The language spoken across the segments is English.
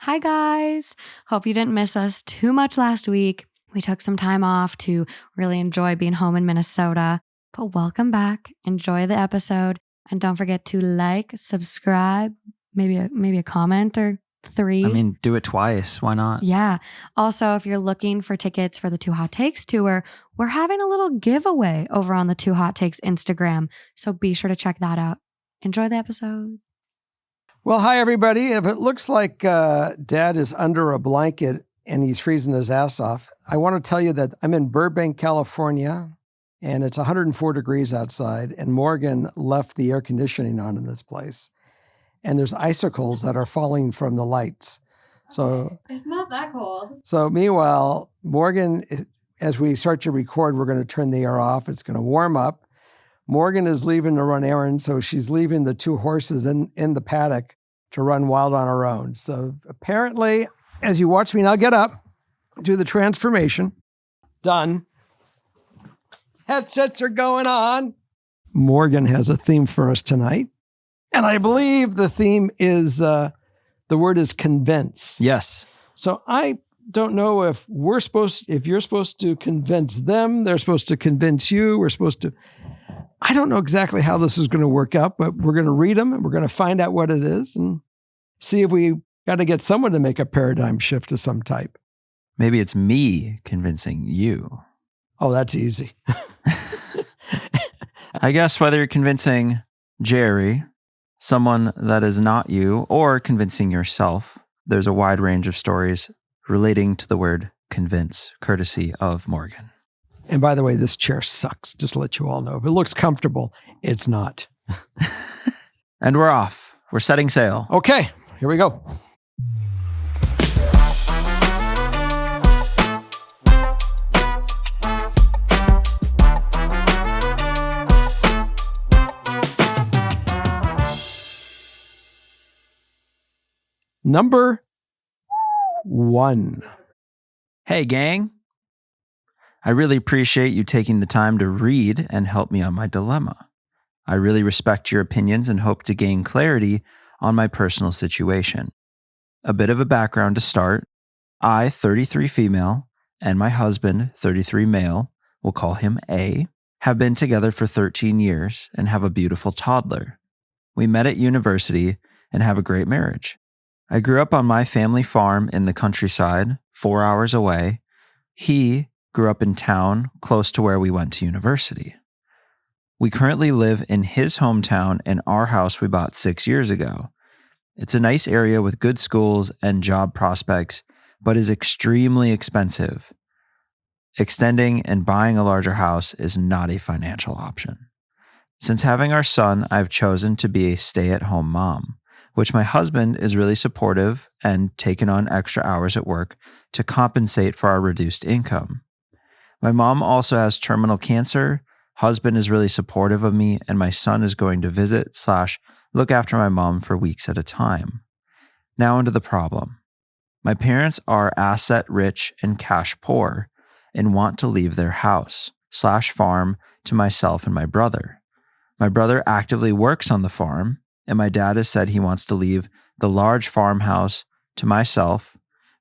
Hi guys! Hope you didn't miss us too much last week. We took some time off to really enjoy being home in Minnesota. But welcome back. Enjoy the episode. And don't forget to like, subscribe, maybe a comment or 3. I mean, do it twice. Why not? Yeah. Also, if you're looking for tickets for the Two Hot Takes tour, we're having a little giveaway over on the Two Hot Takes Instagram. So be sure to check that out. Enjoy the episode. Well, hi, everybody. If it looks like Dad is under a blanket and he's freezing his ass off, I want to tell you that I'm in Burbank, California, and it's 104 degrees outside, and Morgan left the air conditioning on in this place. And there's icicles that are falling from the lights. So it's not that cold. So meanwhile, Morgan, as we start to record, we're going to turn the air off. It's going to warm up. Morgan is leaving to run errands, so she's leaving the 2 horses in the paddock to run wild on her own. So apparently, as you watch me now get up, do the transformation. Done. Headsets are going on. Morgan has a theme for us tonight. And I believe the theme is, the word is convince. Yes. So I don't know if you're supposed to convince them, they're supposed to convince you, I don't know exactly how this is going to work out, but we're going to read them and we're going to find out what it is and see if we got to get someone to make a paradigm shift of some type. Maybe it's me convincing you. Oh, that's easy. I guess whether you're convincing Jerry, someone that is not you, or convincing yourself, there's a wide range of stories relating to the word convince, courtesy of Morgan. And by the way, this chair sucks, just to let you all know. If it looks comfortable, it's not. And we're off. We're setting sail. Okay, here we go. Number 1. Hey, gang. I really appreciate you taking the time to read and help me on my dilemma. I really respect your opinions and hope to gain clarity on my personal situation. A bit of a background to start. I, 33 female, and my husband, 33 male, we'll call him A, have been together for 13 years and have a beautiful toddler. We met at university and have a great marriage. I grew up on my family farm in the countryside, 4 hours away. He grew up in town close to where we went to university. We currently live in his hometown in our house we bought 6 years ago. It's a nice area with good schools and job prospects, but is extremely expensive. Extending and buying a larger house is not a financial option. Since having our son, I've chosen to be a stay-at-home mom, which my husband is really supportive and taken on extra hours at work to compensate for our reduced income. My mom also has terminal cancer, husband is really supportive of me, and my son is going to visit/look after my mom for weeks at a time. Now into the problem. My parents are asset rich and cash poor and want to leave their house/farm to myself and my brother. My brother actively works on the farm, and my dad has said he wants to leave the large farmhouse to myself,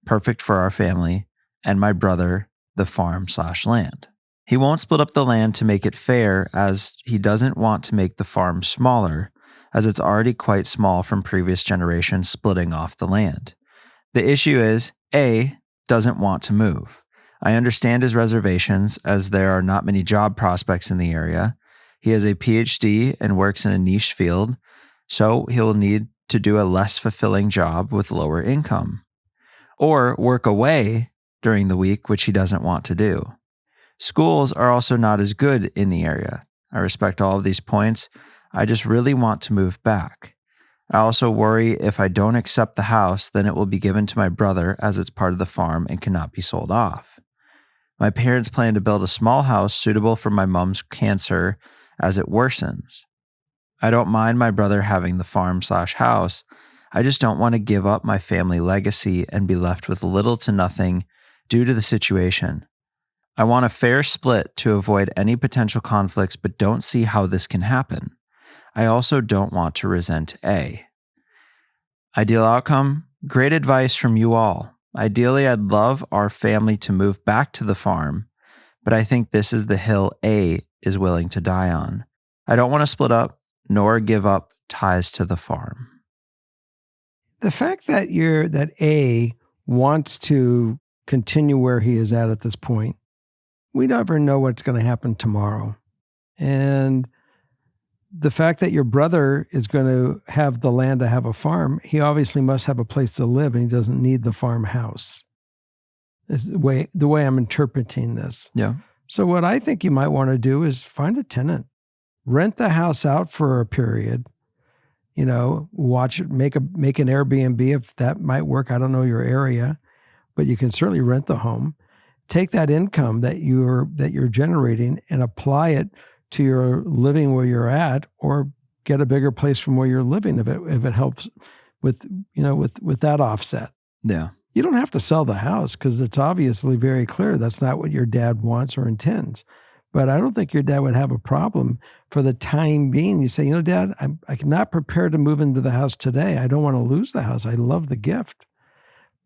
perfect for our family, and my brother the farm/land. He won't split up the land to make it fair, as he doesn't want to make the farm smaller, as it's already quite small from previous generations splitting off the land. The issue is, A, doesn't want to move. I understand his reservations, as there are not many job prospects in the area. He has a PhD and works in a niche field, so he'll need to do a less fulfilling job with lower income. Or work away during the week, which he doesn't want to do. Schools are also not as good in the area. I respect all of these points. I just really want to move back. I also worry if I don't accept the house, then it will be given to my brother as it's part of the farm and cannot be sold off. My parents plan to build a small house suitable for my mom's cancer as it worsens. I don't mind my brother having the farm/house. I just don't want to give up my family legacy and be left with little to nothing due to the situation. I want a fair split to avoid any potential conflicts, but don't see how this can happen. I also don't want to resent A. Ideal outcome, great advice from you all. Ideally, I'd love our family to move back to the farm, but I think this is the hill A is willing to die on. I don't want to split up nor give up ties to the farm. The fact that that A wants to continue where he is at this point, we never know what's going to happen tomorrow. And the fact that your brother is going to have the land to have a farm, he obviously must have a place to live and he doesn't need the farmhouse. Is the way I'm interpreting this. Yeah. So what I think you might want to do is find a tenant, rent the house out for a period, watch it, make an Airbnb if that might work. I don't know your area, but you can certainly rent the home. Take that income that you're generating and apply it to your living where you're at, or get a bigger place from where you're living if it helps with that offset. Yeah. You don't have to sell the house because it's obviously very clear that's not what your dad wants or intends. But I don't think your dad would have a problem for the time being. You say, Dad, I'm not prepared to move into the house today. I don't want to lose the house. I love the gift.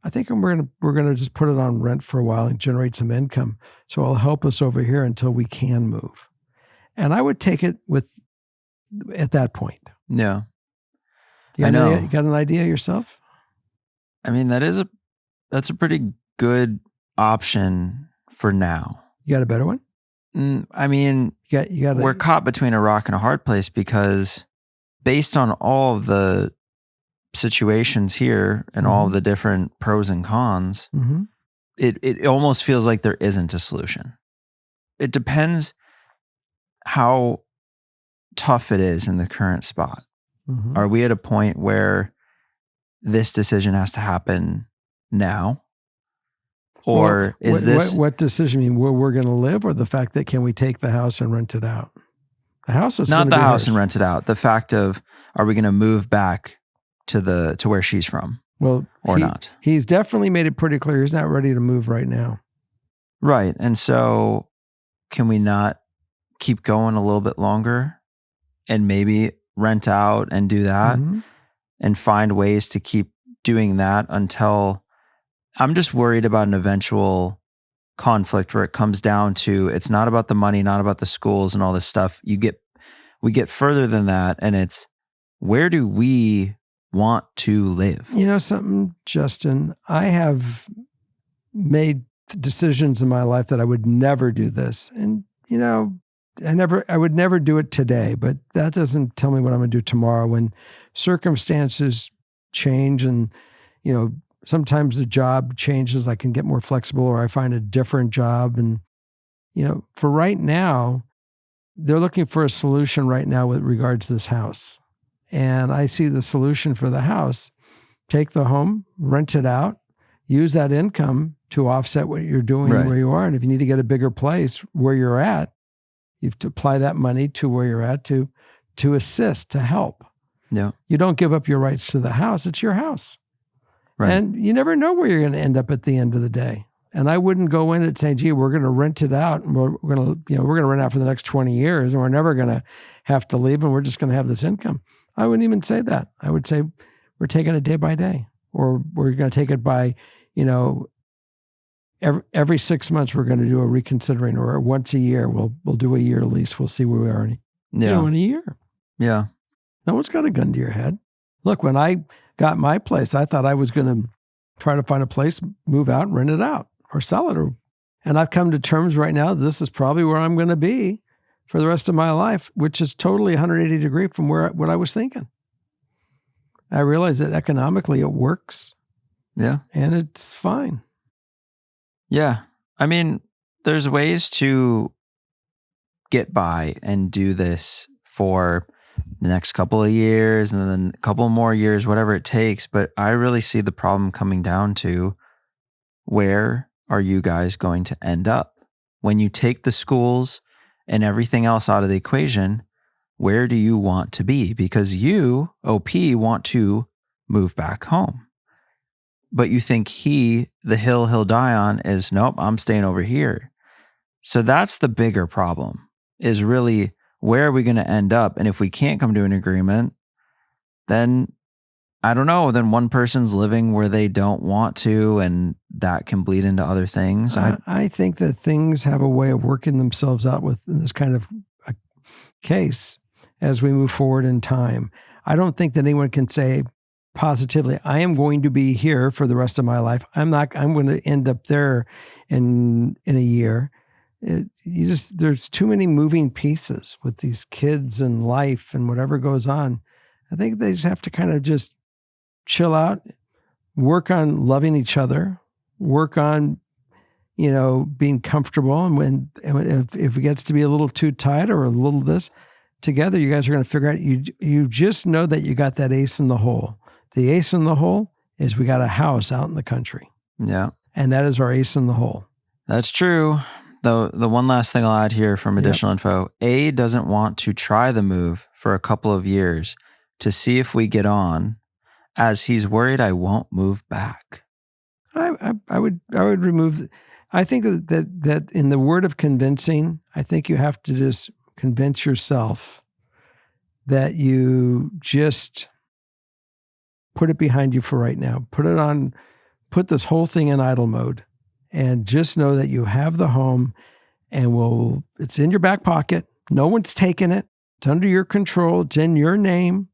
I think we're gonna just put it on rent for a while and generate some income. So it'll help us over here until we can move. And I would take it at that point. Yeah. I know. You got an idea yourself? I mean, that's a pretty good option for now. You got a better one? I mean, we're caught between a rock and a hard place because based on all of the situations here and all of the different pros and cons, it almost feels like there isn't a solution. It depends how tough it is in the current spot. Are we at a point where this decision has to happen now? Or is this... What decision? I mean, where we're going to live, or the fact that can we take the house and rent it out? The house is not the house hers. And rent it out. The fact of, are we going to move back to where she's from? Well, not? He's definitely made it pretty clear he's not ready to move right now. Right. And so can we not keep going a little bit longer and maybe rent out and do that and find ways to keep doing that until... I'm just worried about an eventual conflict where it comes down to, it's not about the money, not about the schools and all this stuff. We get further than that, and it's, where do we want to live? You know something, Justin? I have made decisions in my life that I would never do this. And, I would never do it today, but that doesn't tell me what I'm going to do tomorrow when circumstances change and, sometimes the job changes. I can get more flexible, or I find a different job. And, for right now, they're looking for a solution right now with regards to this house. And I see the solution for the house: take the home, rent it out, use that income to offset what you're doing where you are. And if you need to get a bigger place where you're at, you have to apply that money to where you're at to assist, to help. Yeah. You don't give up your rights to the house. It's your house. Right. And you never know where you're going to end up at the end of the day. And I wouldn't go in and say, gee, we're going to rent it out, and we're going to rent out for the next 20 years, and we're never going to have to leave, and we're just going to have this income. I wouldn't even say that. I would say we're taking it day by day, or we're going to take it by, every 6 months we're going to do a reconsidering, or once a year we'll do a year lease. We'll see where we are in a year. Yeah. No one's got a gun to your head. Look, when I got my place, I thought I was going to try to find a place, move out, and rent it out, or sell it. And I've come to terms right now, this is probably where I'm going to be for the rest of my life, which is totally 180 degree from what I was thinking. I realize that economically it works. Yeah. And it's fine. Yeah. I mean, there's ways to get by and do this for the next couple of years and then a couple more years, whatever it takes. But I really see the problem coming down to, where are you guys going to end up? When you take the schools and everything else out of the equation, where do you want to be? Because you, OP, want to move back home. But you think the hill he'll die on is, nope, I'm staying over here. So that's the bigger problem, is really, where are we going to end up? And if we can't come to an agreement, then I don't know, then one person's living where they don't want to, and that can bleed into other things. I think that things have a way of working themselves out with this kind of a case as we move forward in time. I don't think that anyone can say positively, I am going to be here for the rest of my life. I'm going to end up there in a year. There's too many moving pieces with these kids and life and whatever goes on. I think they just have to kind of just chill out, work on loving each other, work on, being comfortable. And if it gets to be a little too tight or a little this, together you guys are going to figure out, you just know that you got that ace in the hole. The ace in the hole is we got a house out in the country. Yeah. And that is our ace in the hole. That's true. The one last thing I'll add here from additional info, A doesn't want to try the move for a couple of years to see if we get on, as he's worried I won't move back. I would remove, I think that in the word of convincing, I think you have to just convince yourself that you just put it behind you for right now. Put this whole thing in idle mode and just know that you have the home and it's in your back pocket. No one's taking it. It's under your control. It's in your name.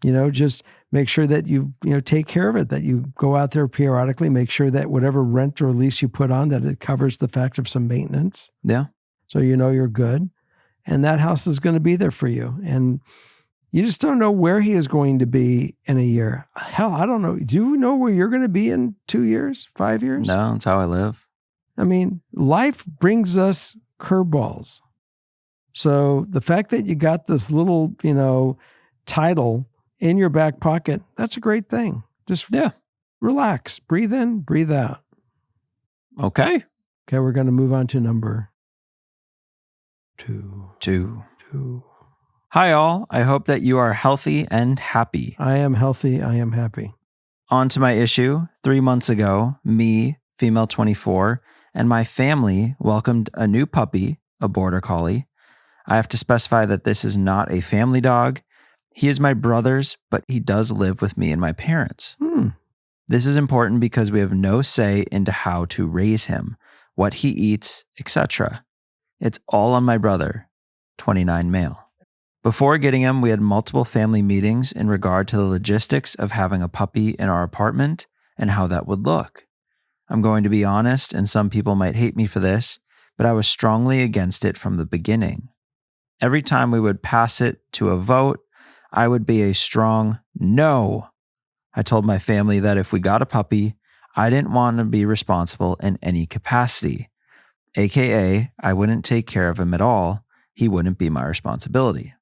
Just make sure that you take care of it, that you go out there periodically, make sure that whatever rent or lease you put on, that it covers the fact of some maintenance. Yeah. So you're good. And that house is going to be there for you. And you just don't know where he is going to be in a year. Hell, I don't know. Do you know where you're going to be in 2 years, 5 years? No, that's how I live. I mean, life brings us curveballs. So the fact that you got this little, title in your back pocket, that's a great thing. Just relax, breathe in, breathe out. Okay, we're going to move on to number two. Hi, all. I hope that you are healthy and happy. I am healthy. I am happy. On to my issue. 3 months ago, me, female 24, and my family welcomed a new puppy, a border collie. I have to specify that this is not a family dog. He is my brother's, but he does live with me and my parents. This is important because we have no say into how to raise him, what he eats, etc. It's all on my brother, 29 male. Before getting him, we had multiple family meetings in regard to the logistics of having a puppy in our apartment and how that would look. I'm going to be honest, and some people might hate me for this, but I was strongly against it from the beginning. Every time we would pass it to a vote, I would be a strong no. I told my family that if we got a puppy, I didn't want to be responsible in any capacity. AKA, I wouldn't take care of him at all. He wouldn't be my responsibility.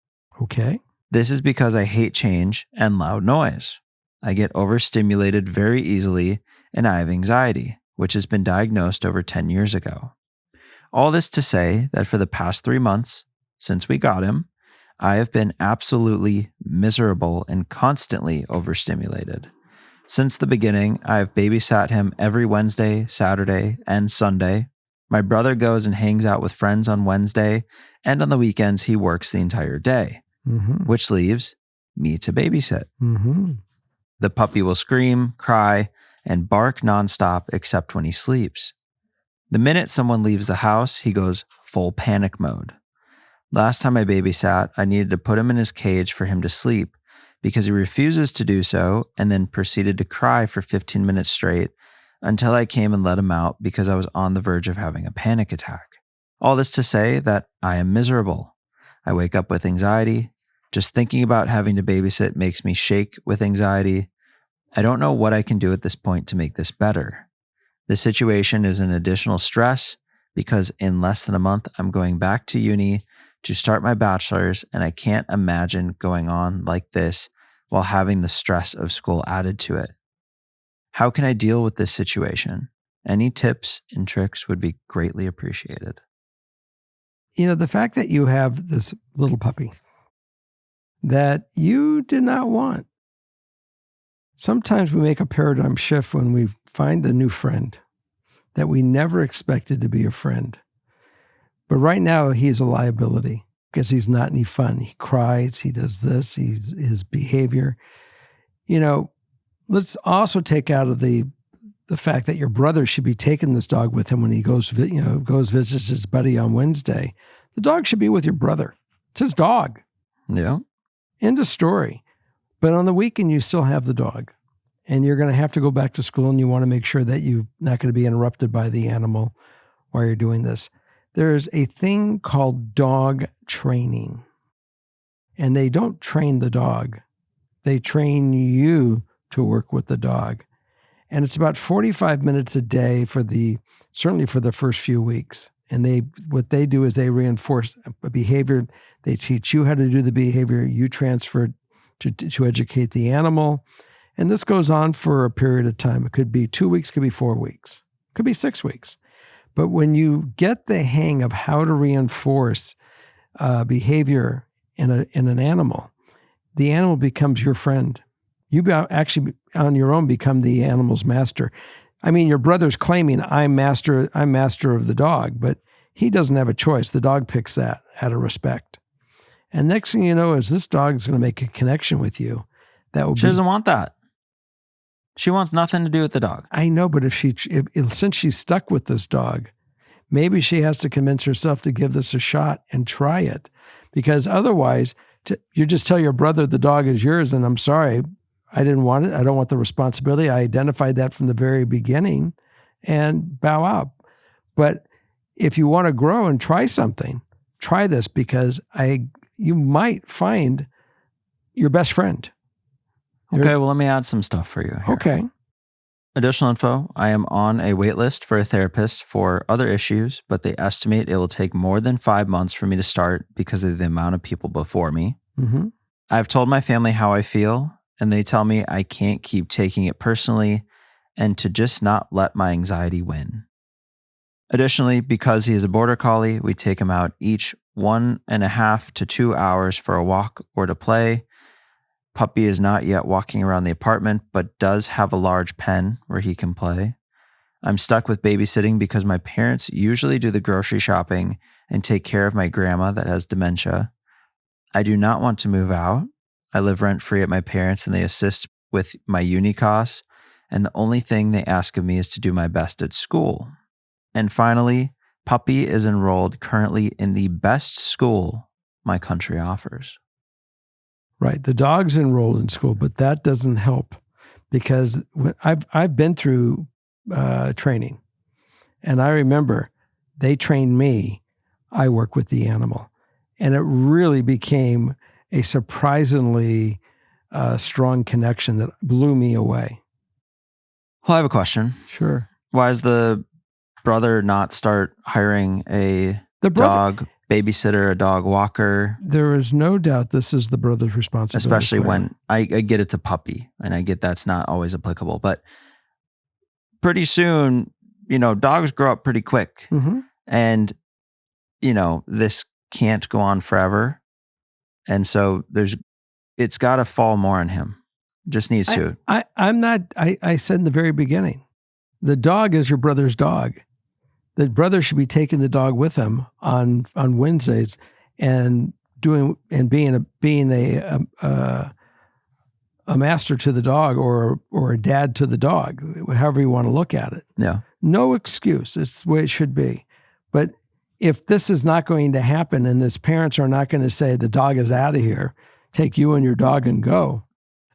Okay. This is because I hate change and loud noise. I get overstimulated very easily and I have anxiety, which has been diagnosed over 10 years ago. All this to say that for the past 3 months, since we got him, I have been absolutely miserable and constantly overstimulated. Since the beginning, I have babysat him every Wednesday, Saturday, and Sunday. My brother goes and hangs out with friends on Wednesday, and on the weekends he works the entire day, which leaves me to babysit. The puppy will scream, cry, and bark nonstop except when he sleeps. The minute someone leaves the house, he goes full panic mode. Last time I babysat, I needed to put him in his cage for him to sleep because he refuses to do so and then proceeded to cry for 15 minutes straight until I came and let him out because I was on the verge of having a panic attack. All this to say that I am miserable. I wake up with anxiety. Just thinking about having to babysit makes me shake with anxiety. I don't know what I can do at this point to make this better. The situation is an additional stress because in less than a month, I'm going back to uni to start my bachelor's, and I can't imagine going on like this while having the stress of school added to it. How can I deal with this situation? Any tips and tricks would be greatly appreciated. The fact that you have this little puppy that you did not want. Sometimes we make a paradigm shift when we find a new friend that we never expected to be a friend. But right now, he's a liability because he's not any fun. He cries, he does this, his behavior. let's also take out of the fact that your brother should be taking this dog with him when he goes visits his buddy on Wednesday. The dog should be with your brother. It's his dog. Yeah. End of story. But on the weekend, you still have the dog. And you're going to have to go back to school, and you want to make sure that you're not going to be interrupted by the animal while you're doing this. There's a thing called dog training. And they don't train the dog. They train you to work with the dog. And it's about 45 minutes a day certainly for the first few weeks. And what they do is they reinforce a behavior. They teach you how to do the behavior. You transfer to educate the animal. And this goes on for a period of time. It could be 2 weeks, could be 4 weeks, could be 6 weeks. But when you get the hang of how to reinforce behavior in an animal, the animal becomes your friend. You actually on your own become the animal's master. I mean, your brother's claiming I'm master of the dog, but he doesn't have a choice. The dog picks that out of respect. And next thing you know is this dog is going to make a connection with you. She doesn't want that. She wants nothing to do with the dog. I know, but since she's stuck with this dog, maybe she has to convince herself to give this a shot and try it. Because otherwise, you just tell your brother the dog is yours, and I'm sorry, I didn't want it. I don't want the responsibility. I identified that from the very beginning, and bow out. But if you want to grow and try something, try this, because you might find your best friend. Okay, well, let me add some stuff for you here. Okay. Additional info, I am on a wait list for a therapist for other issues, but they estimate it will take more than 5 months for me to start because of the amount of people before me. Mm-hmm. I've told my family how I feel, and they tell me I can't keep taking it personally and to just not let my anxiety win. Additionally, because he is a border collie, we take him out each 1.5 to 2 hours for a walk or to play. Puppy is not yet walking around the apartment, but does have a large pen where he can play. I'm stuck with babysitting because my parents usually do the grocery shopping and take care of my grandma that has dementia. I do not want to move out. I live rent-free at my parents' and they assist with my uni costs, and the only thing they ask of me is to do my best at school. And finally, Puppy is enrolled currently in the best school my country offers. Right. The dog's enrolled in school, but that doesn't help because I've been through training, and I remember they trained me. I work with the animal, and it really became a surprisingly strong connection that blew me away. Well, I have a question. Sure. Why does the brother not start hiring a dog babysitter, a dog walker? There is no doubt this is the brother's responsibility. Especially when I get it's a puppy, and I get that's not always applicable, but pretty soon, dogs grow up pretty quick. Mm-hmm. And, this can't go on forever. And so it's got to fall more on him. Just needs to. I said in the very beginning, the dog is your brother's dog. The brother should be taking the dog with him on Wednesdays and being a master to the dog or a dad to the dog, however you want to look at it. Yeah. No excuse. It's the way it should be. But if this is not going to happen and his parents are not going to say the dog is out of here, take you and your dog and go,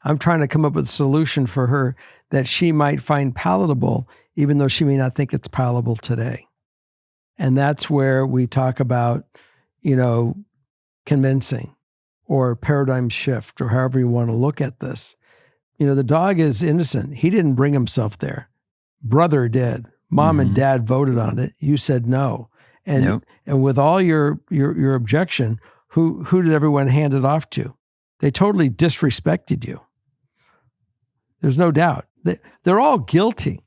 I'm trying to come up with a solution for her that she might find palatable, even though she may not think it's palatable today. And that's where we talk about, convincing or paradigm shift or however you want to look at this. The dog is innocent. He didn't bring himself there. Brother did. Mom and dad voted on it. You said no. And with all your objection, who did everyone hand it off to? They totally disrespected you. There's no doubt. They're all guilty.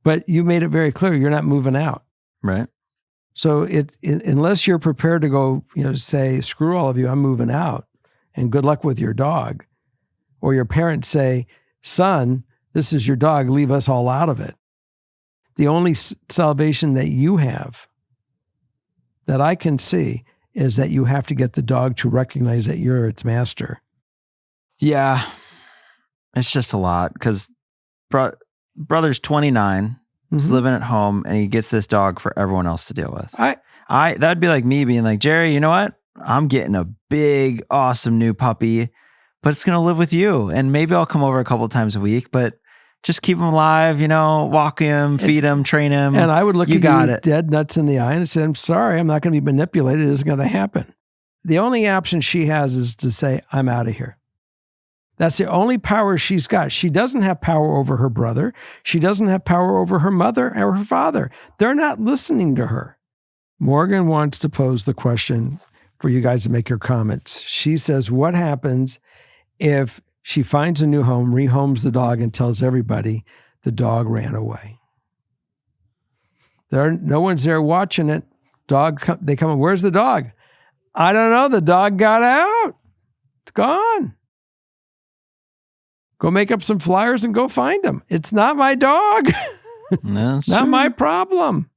But you made it very clear you're not moving out. Right. So unless you're prepared to go, say, screw all of you, I'm moving out, and good luck with your dog. Or your parents say, son, this is your dog, leave us all out of it. The only salvation that you have that I can see is that you have to get the dog to recognize that you're its master. Yeah. It's just a lot because brother's 29, he's living at home, and he gets this dog for everyone else to deal with. That'd be like me being like, Jerry, you know what? I'm getting a big, awesome new puppy, but it's going to live with you. And maybe I'll come over a couple of times a week, but just keep him alive, walk him, feed him, train him. And I would look at you it. dead nuts in the eye and say, I'm sorry, I'm not going to be manipulated. It isn't going to happen. The only option she has is to say, I'm out of here. That's the only power she's got. She doesn't have power over her brother. She doesn't have power over her mother or her father. They're not listening to her. Morgan wants to pose the question for you guys to make your comments. She says, what happens if she finds a new home, rehomes the dog, and tells everybody the dog ran away? No one's there watching it. They come in, where's the dog? I don't know. The dog got out. It's gone. Go make up some flyers and go find him. It's not my dog. Not my problem.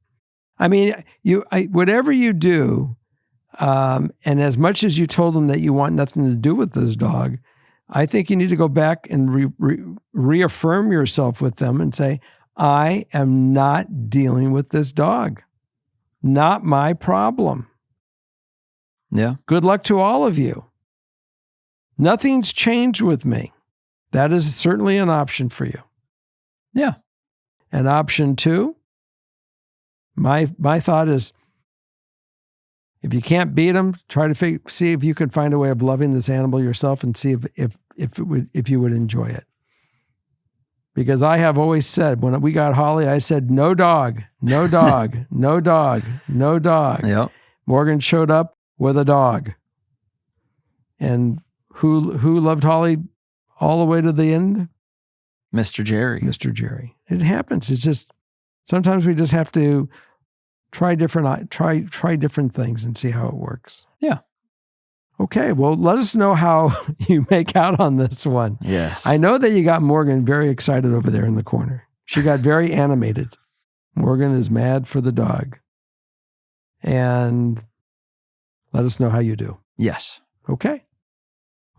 I mean, whatever you do, and as much as you told them that you want nothing to do with this dog, I think you need to go back and reaffirm yourself with them and say, I am not dealing with this dog. Not my problem. Yeah. Good luck to all of you. Nothing's changed with me. That is certainly an option for you. Yeah. And option 2, my thought is, if you can't beat them, try to see if you can find a way of loving this animal yourself and see if you would enjoy it. Because I have always said, when we got Holly, I said, no dog, no dog, no dog, no dog. Yep. Morgan showed up with a dog. And who loved Holly all the way to the end? Mr. Jerry. Mr. Jerry. It happens. It's just, sometimes we just have to try different things and see how it works. Yeah. Okay. Well, let us know how you make out on this one. Yes. I know that you got Morgan very excited over there in the corner. She got very animated. Morgan is mad for the dog. And let us know how you do. Yes. Okay.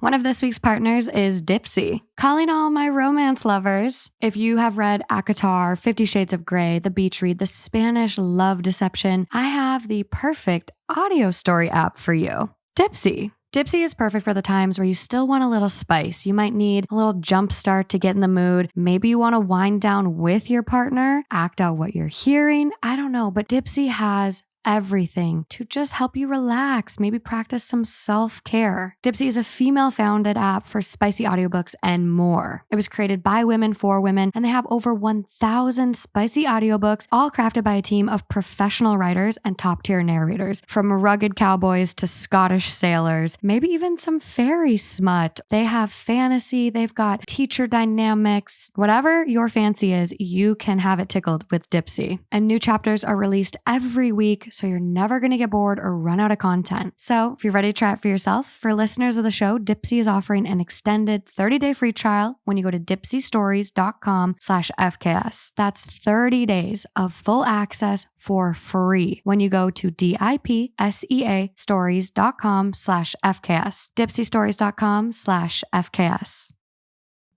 One of this week's partners is Dipsea. Calling all my romance lovers. If you have read ACOTAR, 50 Shades of Grey, The Beach Read, The Spanish Love Deception, I have the perfect audio story app for you. Dipsea. Dipsea is perfect for the times where you still want a little spice. You might need a little jump start to get in the mood. Maybe you want to wind down with your partner, act out what you're hearing. I don't know, but Dipsea has everything to just help you relax, maybe practice some self-care. Dipsea is a female-founded app for spicy audiobooks and more. It was created by women for women, and they have over 1,000 spicy audiobooks, all crafted by a team of professional writers and top-tier narrators, from rugged cowboys to Scottish sailors, maybe even some fairy smut. They have fantasy, they've got teacher dynamics. Whatever your fancy is, you can have it tickled with Dipsea. And new chapters are released every week, so you're never going to get bored or run out of content. So if you're ready to try it for yourself, for listeners of the show, Dipsea is offering an extended 30-day free trial when you go to dipseastories.com/FKS. That's 30 days of full access for free when you go to dipseastories.com/FKS. dipseastories.com/FKS.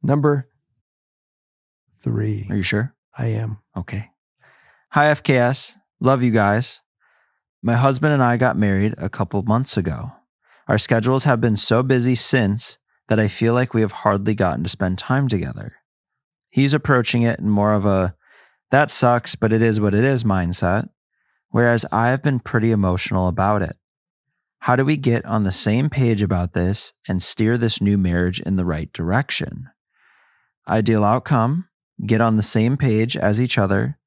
Number 3. Are you sure? I am. Okay. Hi, FKS. Love you guys. My husband and I got married a couple months ago. Our schedules have been so busy since that I feel like we have hardly gotten to spend time together. He's approaching it in more of a, that sucks, but it is what it is mindset, whereas I have been pretty emotional about it. How do we get on the same page about this and steer this new marriage in the right direction? Ideal outcome, get on the same page as each other.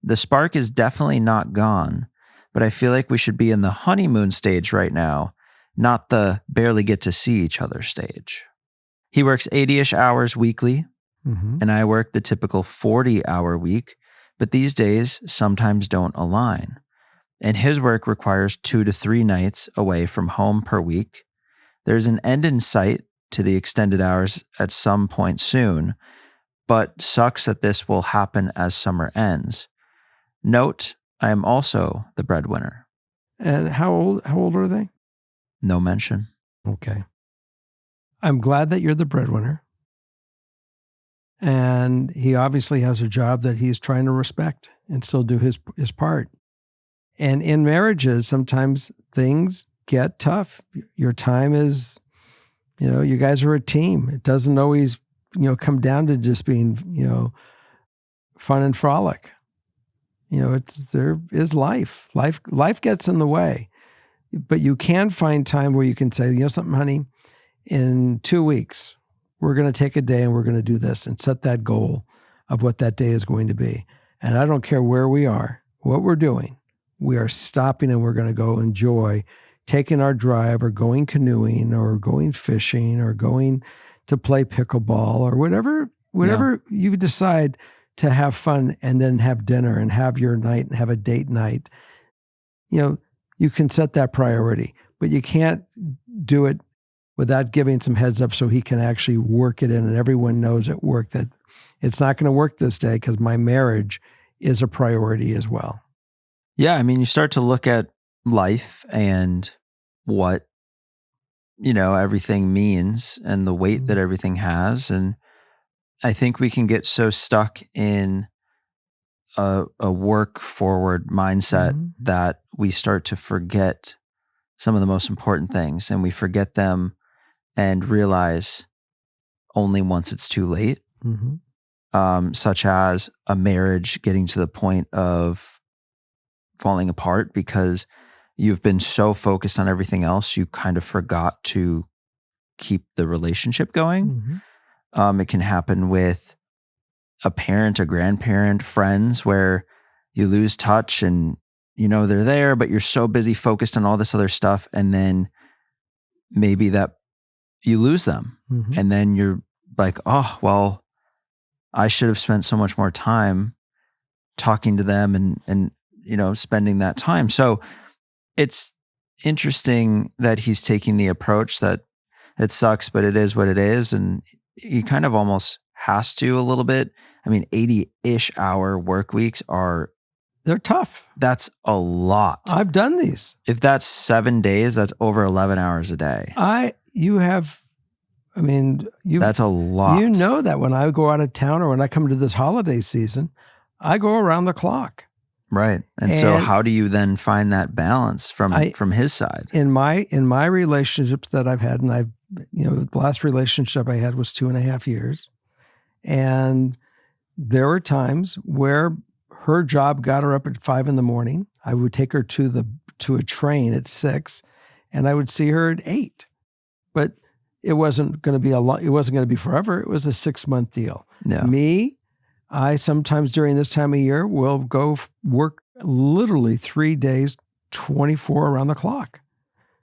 The spark is definitely not gone, but I feel like we should be in the honeymoon stage right now, not the barely get to see each other stage. He works 80-ish hours weekly, and I work the typical 40-hour week, but these days sometimes don't align. And his work requires 2 to 3 nights away from home per week. There's an end in sight to the extended hours at some point soon, but sucks that this will happen as summer ends. Note, I am also the breadwinner. And how old are they? No mention. Okay. I'm glad that you're the breadwinner. And he obviously has a job that he's trying to respect and still do his part. And in marriages, sometimes things get tough. Your time is, you guys are a team. It doesn't always, come down to just being, fun and frolic. There is life. Life gets in the way. But you can find time where you can say, something, honey, in 2 weeks, we're going to take a day and we're going to do this and set that goal of what that day is going to be. And I don't care where we are, what we're doing, we are stopping and we're going to go enjoy taking our drive or going canoeing or going fishing or going to play pickleball or whatever you decide to have fun and then have dinner and have your night and have a date night. You can set that priority, but you can't do it without giving some heads up so he can actually work it in and everyone knows at work that it's not going to work this day because my marriage is a priority as well. Yeah, I mean, you start to look at life and what, everything means and the weight that everything has. And I think we can get so stuck in a work forward mindset that we start to forget some of the most important things, and we forget them and realize only once it's too late, such as a marriage getting to the point of falling apart because you've been so focused on everything else, you kind of forgot to keep the relationship going. It can happen with a parent, a grandparent, friends, where you lose touch and they're there, but you're so busy focused on all this other stuff. And then maybe that you lose them. And then you're like, oh, well, I should have spent so much more time talking to them and spending that time. So it's interesting that he's taking the approach that it sucks, but it is what it is. And he kind of almost has to a little bit. I mean, 80-ish hour work weeks they're tough. That's a lot. I've done these. If that's 7 days, that's over 11 hours a day. That's a lot. You know that when I go out of town or when I come to this holiday season, I go around the clock. Right. And so how do you then find that balance from his side? In my relationships that I've had, and the last relationship I had was 2.5 years. And there were times where her job got her up at 5 a.m. I would take her to a train at 6, and I would see her at 8. But it wasn't going to be it wasn't going to be forever. It was a 6-month deal. Yeah. I sometimes during this time of year will go work literally 3 days, 24 around the clock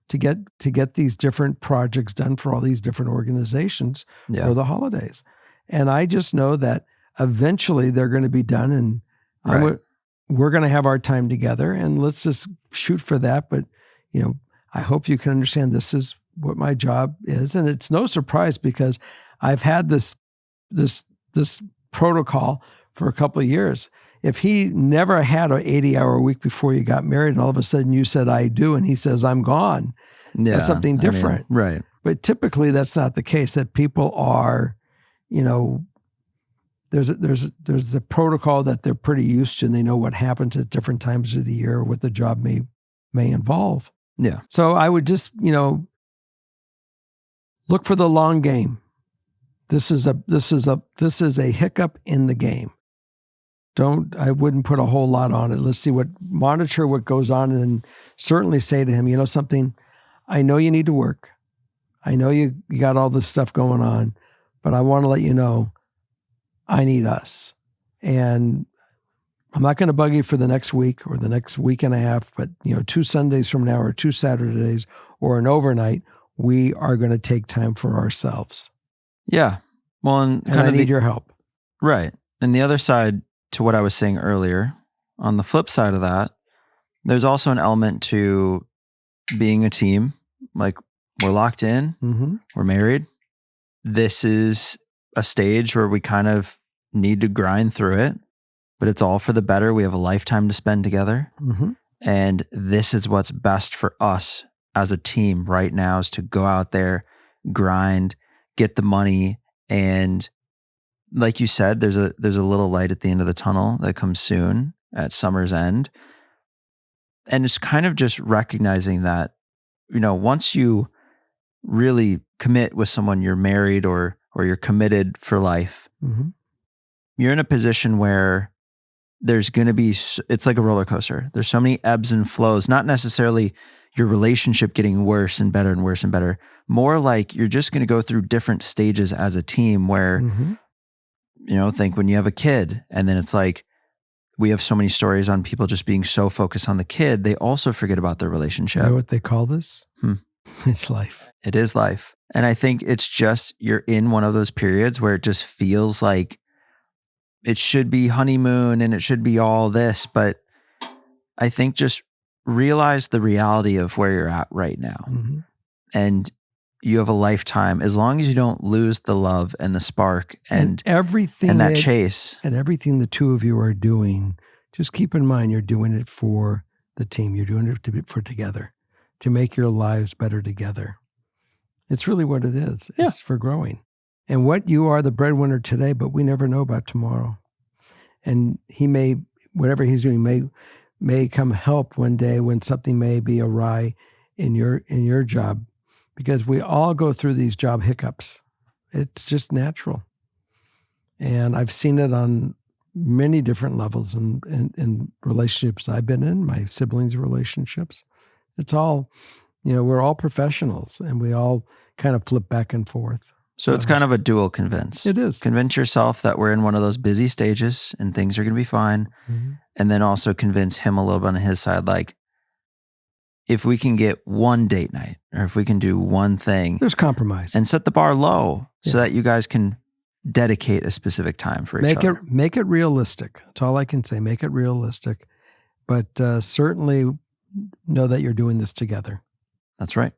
to get these different projects done for all these different organizations for the holidays. And I just know that eventually they're going to be done and we're going to have our time together, and let's just shoot for that. But, I hope you can understand this is what my job is. And it's no surprise because I've had this protocol for a couple of years. If he never had an 80-hour week before you got married and all of a sudden you said, I do, and he says, I'm gone, that's something different. Right. But typically that's not the case, that people are, there's a protocol that they're pretty used to, and they know what happens at different times of the year or what the job may involve. Yeah. So I would just, look for the long game. This is a hiccup in the game. I wouldn't put a whole lot on it. Monitor what goes on, and certainly say to him, something, I know you need to work. I know you got all this stuff going on, but I want to let you know I need us. And I'm not going to bug you for the next week or the next week and a half, but 2 Sundays from now or 2 Saturdays or an overnight, we are going to take time for ourselves. Yeah. Well, and I need your help. Right. And the other side to what I was saying earlier, on the flip side of that, there's also an element to being a team. Like, we're locked in, we're married. This is a stage where we kind of need to grind through it, but it's all for the better. We have a lifetime to spend together. And this is what's best for us as a team right now, is to go out there, grind, get the money. And like you said, there's a little light at the end of the tunnel that comes soon at summer's end. And it's kind of just recognizing that, once you really commit with someone, you're married or you're committed for life, you're in a position where there's going to be, it's like a roller coaster. There's so many ebbs and flows, not necessarily your relationship getting worse and better and worse and better, more like you're just going to go through different stages as a team where, think when you have a kid and then it's like, we have so many stories on people just being so focused on the kid, they also forget about their relationship. You know what they call this? It's life. It is life. And I think it's just, you're in one of those periods where it just feels like it should be honeymoon and it should be all this. But I think just realize the reality of where you're at right now. And you have a lifetime, as long as you don't lose the love and the spark and everything and that chase. And everything the two of you are doing, just keep in mind you're doing it for the team. You're doing it for together, to make your lives better together. It's really what it is. It's for growing. And what you are the breadwinner today, but we never know about tomorrow. And he may, whatever he's doing, may come help one day when something may be awry in your job, because we all go through these job hiccups. It's just natural. And I've seen it on many different levels in relationships I've been in, my siblings' relationships. It's all, we're all professionals and we all kind of flip back and forth. So it's kind of a dual convince. It is. Convince yourself that we're in one of those busy stages and things are going to be fine. And then also convince him a little bit on his side, like, if we can get one date night or if we can do one thing. There's compromise. And set the bar low so that you guys can dedicate a specific time for each other. Make it realistic. That's all I can say. Make it realistic. But certainly know that you're doing this together. That's right.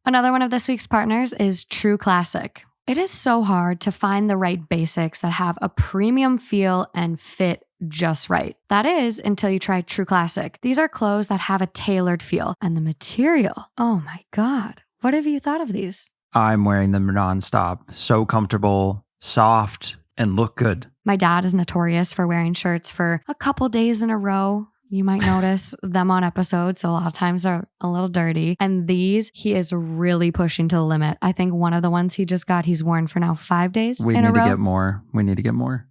Another one of this week's partners is True Classic. It is so hard to find the right basics that have a premium feel and fit just right. That is, until you try True Classic. These are clothes that have a tailored feel, and the material. Oh my God. What have you thought of these? I'm wearing them nonstop. So comfortable, soft, and look good. My dad is notorious for wearing shirts for a couple days in a row. You might notice them on episodes. So a lot of times they're a little dirty. And these, he is really pushing to the limit. I think one of the ones he just got, he's worn for now 5 days in a row. We need to get more. We need to get more.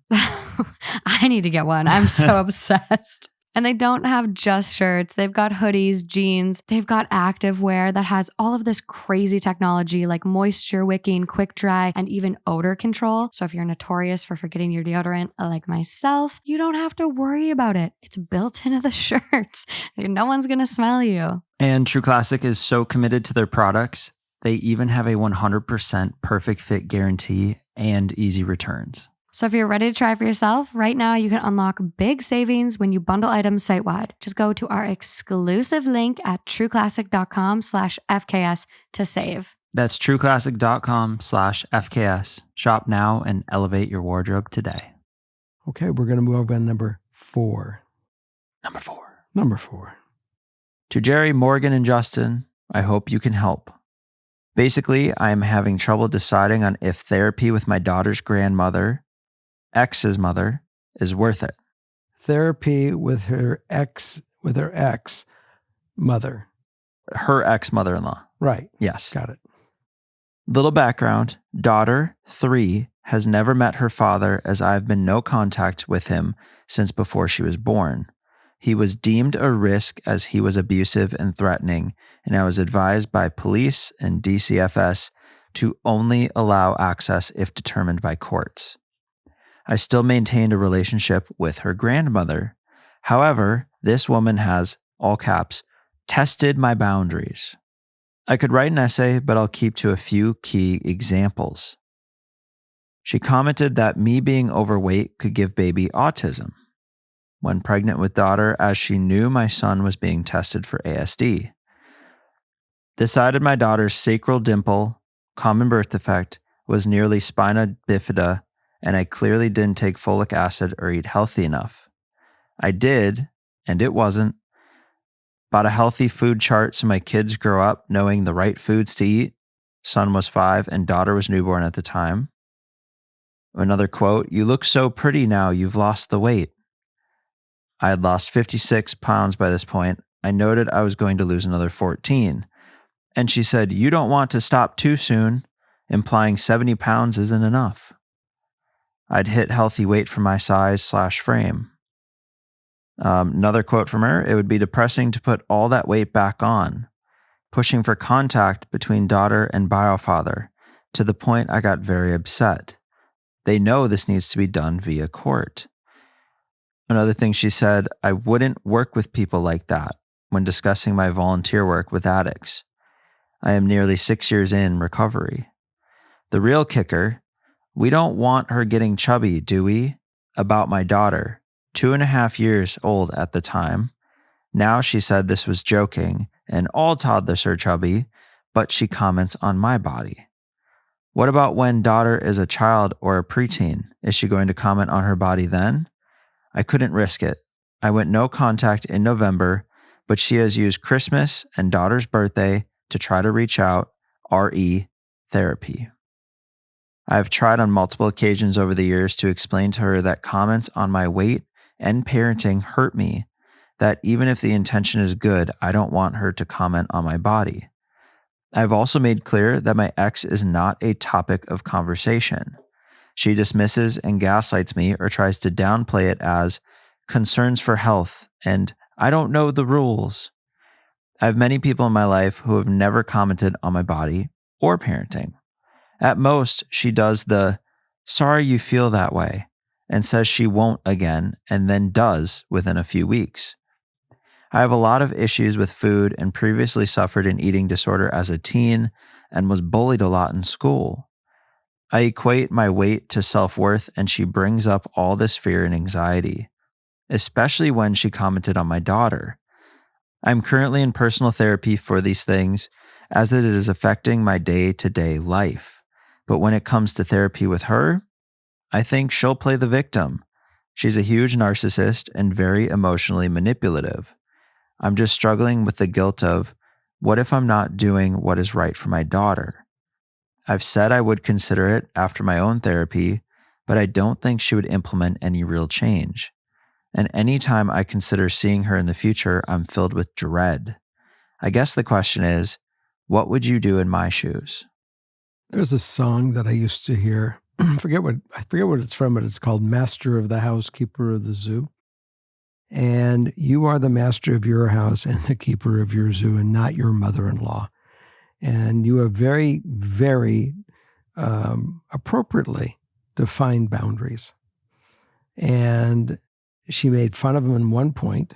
I need to get one. I'm so obsessed. And they don't have just shirts. They've got hoodies, jeans. They've got active wear that has all of this crazy technology like moisture wicking, quick dry, and even odor control. So if you're notorious for forgetting your deodorant like myself, you don't have to worry about it. It's built into the shirts. No one's going to smell you. And True Classic is so committed to their products. They even have a 100% perfect fit guarantee and easy returns. So if you're ready to try for yourself, right now you can unlock big savings when you bundle items site-wide. Just go to our exclusive link at trueclassic.com/FKS to save. That's trueclassic.com/FKS. Shop now and elevate your wardrobe today. Okay, we're going to move on to number 4. Number four. To Jerry, Morgan, and Justin, I hope you can help. Basically, I am having trouble deciding on if therapy with my daughter's grandmother, ex's mother, is worth it. Therapy with her ex-mother. Her ex-mother-in-law. Right. Yes. Got it. Little background. Daughter, 3, has never met her father as I've been no contact with him since before she was born. He was deemed a risk as he was abusive and threatening, and I was advised by police and DCFS to only allow access if determined by courts. I still maintained a relationship with her grandmother. However, this woman has, all caps, tested my boundaries. I could write an essay, but I'll keep to a few key examples. She commented that me being overweight could give baby autism. When pregnant with daughter, as she knew my son was being tested for ASD. Decided my daughter's sacral dimple, common birth defect, was nearly spina bifida, and I clearly didn't take folic acid or eat healthy enough. I did, and it wasn't. Bought a healthy food chart so my kids grow up knowing the right foods to eat. Son was 5 and daughter was newborn at the time. Another quote, "You look so pretty now, you've lost the weight." I had lost 56 pounds by this point. I noted I was going to lose another 14. And she said, "You don't want to stop too soon," implying 70 pounds isn't enough. I'd hit healthy weight for my size/frame. Another quote from her, "It would be depressing to put all that weight back on, pushing for contact between daughter and biofather, to the point I got very upset. They know this needs to be done via court." Another thing she said, "I wouldn't work with people like that when discussing my volunteer work with addicts. I am nearly 6 years in recovery." The real kicker, "We don't want her getting chubby, do we?" About my daughter, 2.5 years old at the time. Now she said this was joking and all toddlers are chubby, but she comments on my body. What about when daughter is a child or a preteen? Is she going to comment on her body then? I couldn't risk it. I went no contact in November, but she has used Christmas and daughter's birthday to try to reach out, RE therapy. I have tried on multiple occasions over the years to explain to her that comments on my weight and parenting hurt me, that even if the intention is good, I don't want her to comment on my body. I've also made clear that my ex is not a topic of conversation. She dismisses and gaslights me or tries to downplay it as concerns for health and I don't know the rules. I have many people in my life who have never commented on my body or parenting. At most, she does the "sorry you feel that way" and says she won't again and then does within a few weeks. I have a lot of issues with food and previously suffered an eating disorder as a teen and was bullied a lot in school. I equate my weight to self-worth and she brings up all this fear and anxiety, especially when she commented on my daughter. I'm currently in personal therapy for these things as it is affecting my day-to-day life. But when it comes to therapy with her, I think she'll play the victim. She's a huge narcissist and very emotionally manipulative. I'm just struggling with the guilt of, what if I'm not doing what is right for my daughter? I've said I would consider it after my own therapy, but I don't think she would implement any real change. And anytime I consider seeing her in the future, I'm filled with dread. I guess the question is, what would you do in my shoes? There's a song that I used to hear. I forget what it's from, but it's called "Master of the House, Keeper of the Zoo." And you are the master of your house and the keeper of your zoo, and not your mother-in-law. And you have very, very appropriately defined boundaries. And she made fun of him in one point,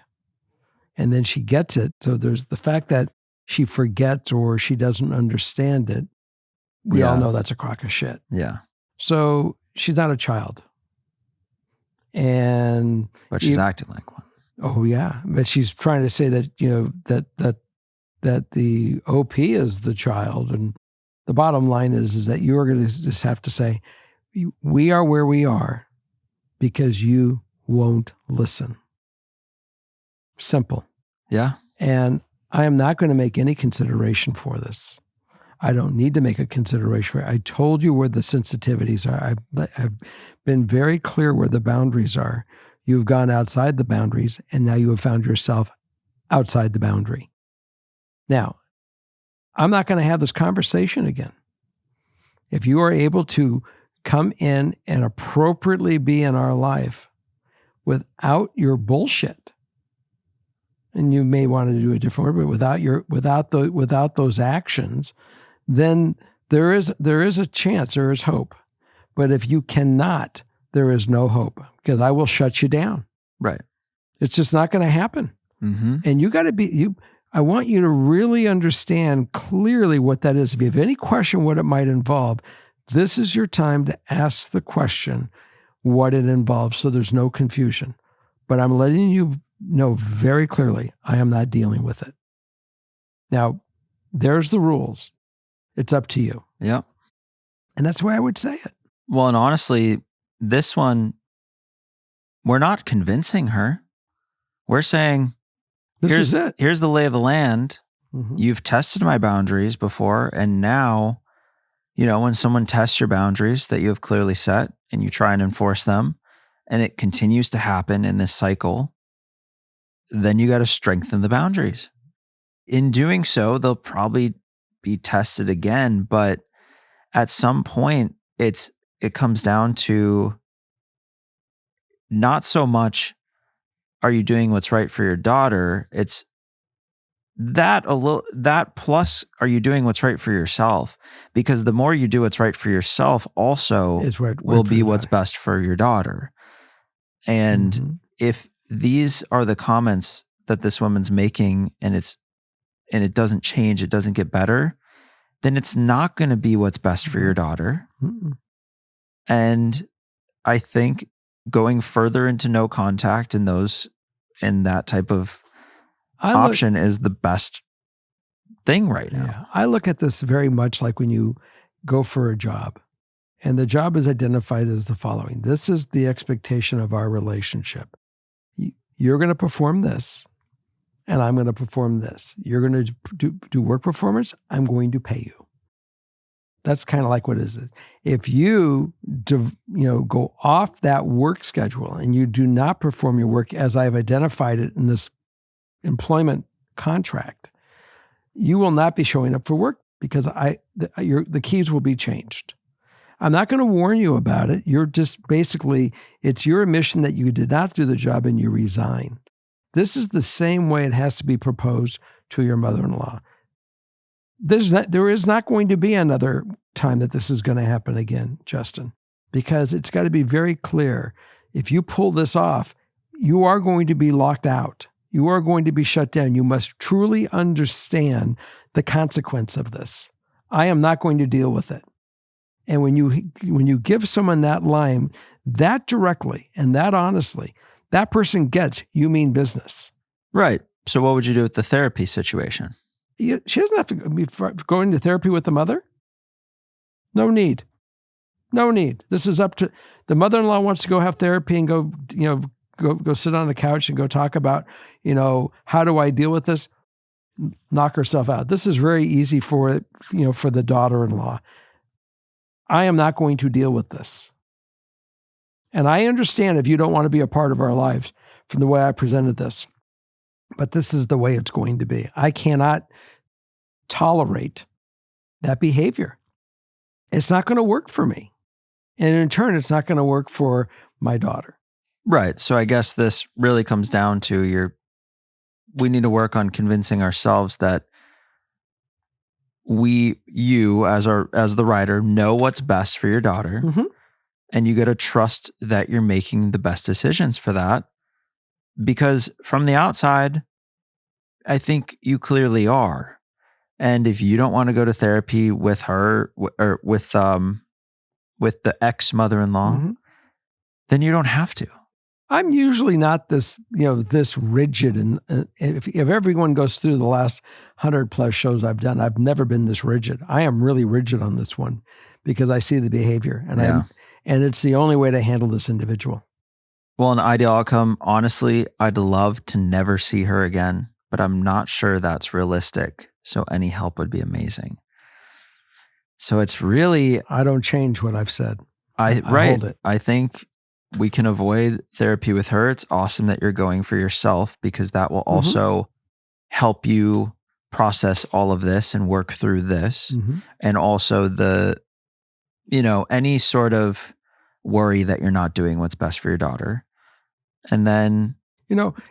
and then she gets it. So there's the fact that she forgets or she doesn't understand it. We all know that's a crock of shit. Yeah. So she's not a child. But she's acting like one. Oh yeah. But she's trying to say that, that the OP is the child. And the bottom line is that you're going to just have to say, we are where we are because you won't listen. Simple. Yeah. And I am not going to make any consideration for this. I don't need to make a consideration for it. I told you where the sensitivities are. I've been very clear where the boundaries are. You've gone outside the boundaries, and now you have found yourself outside the boundary. Now, I'm not going to have this conversation again. If you are able to come in and appropriately be in our life without your bullshit, and you may want to do a different word, but without those actions, then there is a chance, there is hope. But if you cannot, there is no hope, because I will shut you down. Right. It's just not going to happen. Mm-hmm. And you got to be, I want you to really understand clearly what that is. If you have any question what it might involve, this is your time to ask the question what it involves, so there's no confusion. But I'm letting you know very clearly, I am not dealing with it. Now, there's the rules. It's up to you. Yep. And that's the way I would say it. Well, and honestly, this one, we're not convincing her. We're saying, This is it. Here's the lay of the land. Mm-hmm. You've tested my boundaries before, and now when someone tests your boundaries that you have clearly set and you try and enforce them, and it continues to happen in this cycle, then you got to strengthen the boundaries. In doing so, they'll probably be tested again, but at some point it comes down to not so much are you doing what's right for your daughter, it's that plus are you doing what's right for yourself? Because the more you do what's right for yourself also will be what's best for your daughter. And if these are the comments that this woman's making and it doesn't change, it doesn't get better, then it's not going to be what's best for your daughter. And I think going further into no contact and that type of option is the best thing right now. Yeah. I look at this very much like when you go for a job and the job is identified as the following. This is the expectation of our relationship. You're going to perform this and I'm going to perform this. You're going to do work performance. I'm going to pay you. That's kind of like what is it? If you go off that work schedule and you do not perform your work as I've identified it in this employment contract, you will not be showing up for work because the keys will be changed. I'm not going to warn you about it. You're just basically, it's your admission that you did not do the job and you resign. This is the same way it has to be proposed to your mother-in-law. There is not going to be another time that this is going to happen again, Justin, because it's got to be very clear. If you pull this off, you are going to be locked out. You are going to be shut down. You must truly understand the consequence of this. I am not going to deal with it. And when you give someone that line, that directly and that honestly, that person gets you mean business. Right. So what would you do with the therapy situation? She doesn't have to be going to therapy with the mother. No need. No need. This is up to the mother-in-law wants to go have therapy and go sit on the couch and go talk about, how do I deal with this? Knock herself out. This is very easy for the daughter-in-law. I am not going to deal with this. And I understand if you don't want to be a part of our lives from the way I presented this, but this is the way it's going to be. I cannot tolerate that behavior. It's not going to work for me. And in turn, it's not going to work for my daughter. Right. So I guess this really comes down to we need to work on convincing ourselves that you as the writer know what's best for your daughter. Mm-hmm. And you got to trust that you're making the best decisions for that. Because from the outside, I think you clearly are. And if you don't want to go to therapy with her or with the ex-mother-in-law, then you don't have to. I'm usually not this rigid. And if everyone goes through the last 100 plus shows I've done, I've never been this rigid. I am really rigid on this one because I see the behavior and it's the only way to handle this individual. Well, an ideal outcome, honestly, I'd love to never see her again, but I'm not sure that's realistic. So any help would be amazing. So it's really... I don't change what I've said. I hold it. I think we can avoid therapy with her. It's awesome that you're going for yourself because that will also help you process all of this and work through this. And also any sort of worry that you're not doing what's best for your daughter. And then,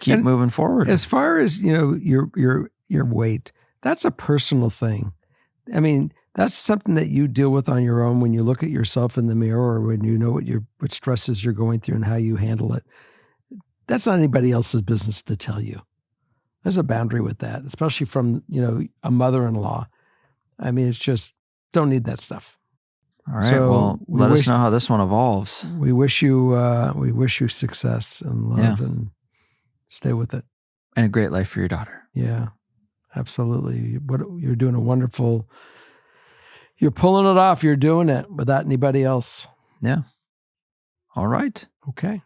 keep moving forward. As far as, your weight, that's a personal thing. I mean, that's something that you deal with on your own when you look at yourself in the mirror or when you know what stresses you're going through and how you handle it. That's not anybody else's business to tell you. There's a boundary with that, especially from, a mother-in-law. I mean, it's just, don't need that stuff. All right. So let us know how this one evolves. We wish you success and love and stay with it. And a great life for your daughter. Yeah, absolutely. You're doing a wonderful, you're pulling it off. You're doing it without anybody else. Yeah. All right. Okay.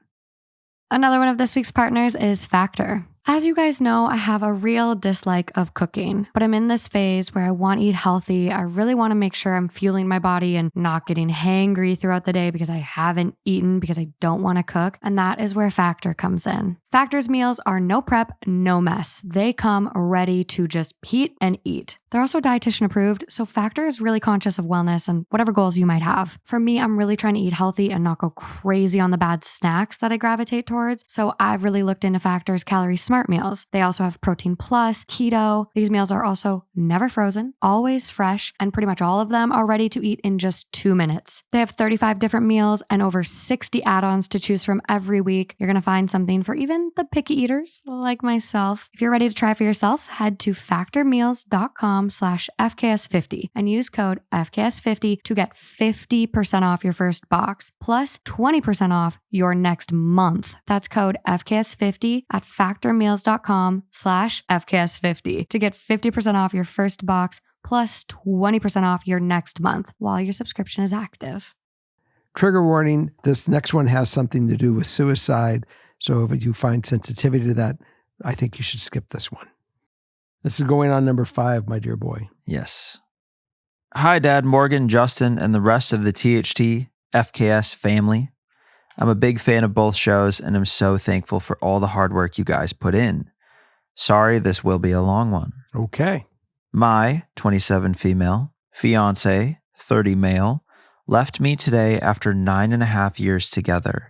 Another one of this week's partners is Factor. As you guys know, I have a real dislike of cooking, but I'm in this phase where I want to eat healthy. I really want to make sure I'm fueling my body and not getting hangry throughout the day because I haven't eaten because I don't want to cook. And that is where Factor comes in. Factor's meals are no prep, no mess. They come ready to just heat and eat. They're also dietitian approved, so Factor is really conscious of wellness and whatever goals you might have. For me, I'm really trying to eat healthy and not go crazy on the bad snacks that I gravitate towards. So I've really looked into Factor's Calorie Smart meals. They also have Protein Plus, Keto. These meals are also never frozen, always fresh, and pretty much all of them are ready to eat in just 2 minutes. They have 35 different meals and over 60 add-ons to choose from every week. You're going to find something for even the picky eaters like myself. If you're ready to try for yourself, head to factormeals.com/FKS50 and use code FKS50 to get 50% off your first box plus 20% off your next month. That's code FKS50 at factormeals.com/FKS50 to get 50% off your first box plus 20% off your next month while your subscription is active. Trigger warning, this next one has something to do with suicide. So if you find sensitivity to that, I think you should skip this one. This is going on number 5, my dear boy. Yes. Hi, Dad, Morgan, Justin, and the rest of the THT FKS family. I'm a big fan of both shows, and I'm so thankful for all the hard work you guys put in. Sorry, this will be a long one. Okay. My 27 female, fiance, 30 male, left me today after 9.5 years together.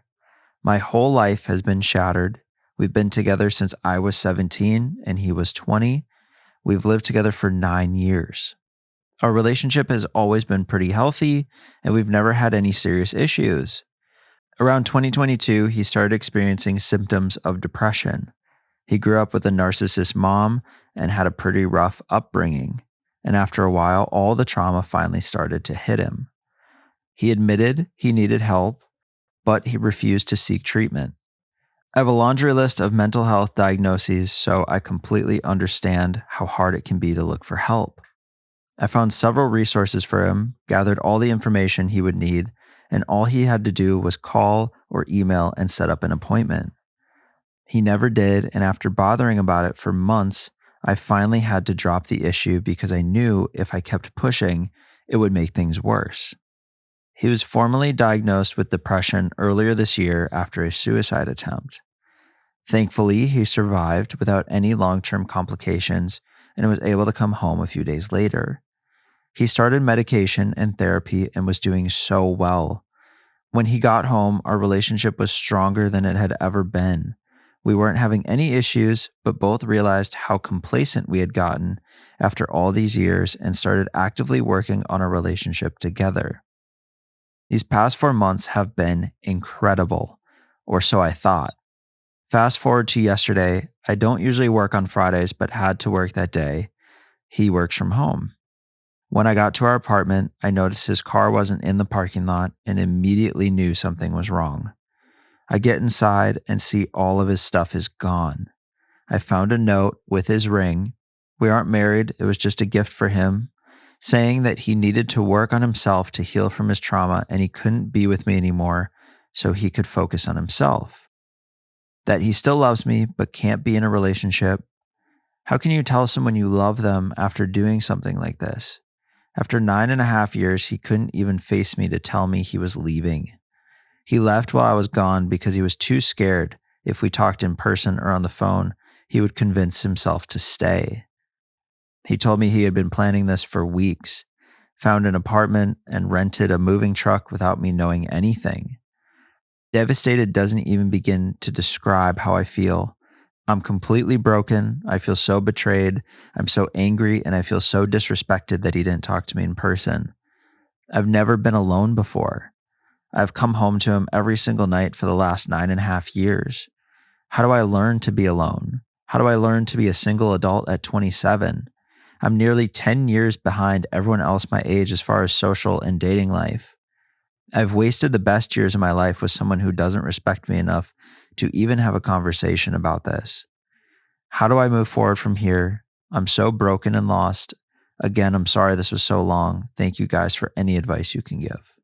My whole life has been shattered. We've been together since I was 17 and he was 20. We've lived together for 9 years. Our relationship has always been pretty healthy, and we've never had any serious issues. Around 2022, he started experiencing symptoms of depression. He grew up with a narcissist mom and had a pretty rough upbringing. And after a while, all the trauma finally started to hit him. He admitted he needed help, but he refused to seek treatment. I have a laundry list of mental health diagnoses, so I completely understand how hard it can be to look for help. I found several resources for him, gathered all the information he would need, and all he had to do was call or email and set up an appointment. He never did, and after bothering about it for months, I finally had to drop the issue because I knew if I kept pushing, it would make things worse. He was formally diagnosed with depression earlier this year after a suicide attempt. Thankfully, he survived without any long-term complications and was able to come home a few days later. He started medication and therapy and was doing so well. When he got home, our relationship was stronger than it had ever been. We weren't having any issues, but both realized how complacent we had gotten after all these years and started actively working on our relationship together. These past 4 months have been incredible, or so I thought. Fast forward to yesterday, I don't usually work on Fridays, but had to work that day. He works from home. When I got to our apartment, I noticed his car wasn't in the parking lot and immediately knew something was wrong. I get inside and see all of his stuff is gone. I found a note with his ring. We aren't married, it was just a gift for him, saying that he needed to work on himself to heal from his trauma and he couldn't be with me anymore so he could focus on himself. That he still loves me but can't be in a relationship. How can you tell someone you love them after doing something like this? After 9.5 years, he couldn't even face me to tell me he was leaving. He left while I was gone because he was too scared if we talked in person or on the phone, he would convince himself to stay. He told me he had been planning this for weeks, found an apartment, and rented a moving truck without me knowing anything. Devastated doesn't even begin to describe how I feel. I'm completely broken. I feel so betrayed. I'm so angry, and I feel so disrespected that he didn't talk to me in person. I've never been alone before. I've come home to him every single night for the last 9.5 years. How do I learn to be alone? How do I learn to be a single adult at 27? I'm nearly 10 years behind everyone else my age as far as social and dating life. I've wasted the best years of my life with someone who doesn't respect me enough to even have a conversation about this. How do I move forward from here? I'm so broken and lost. Again, I'm sorry this was so long. Thank you guys for any advice you can give.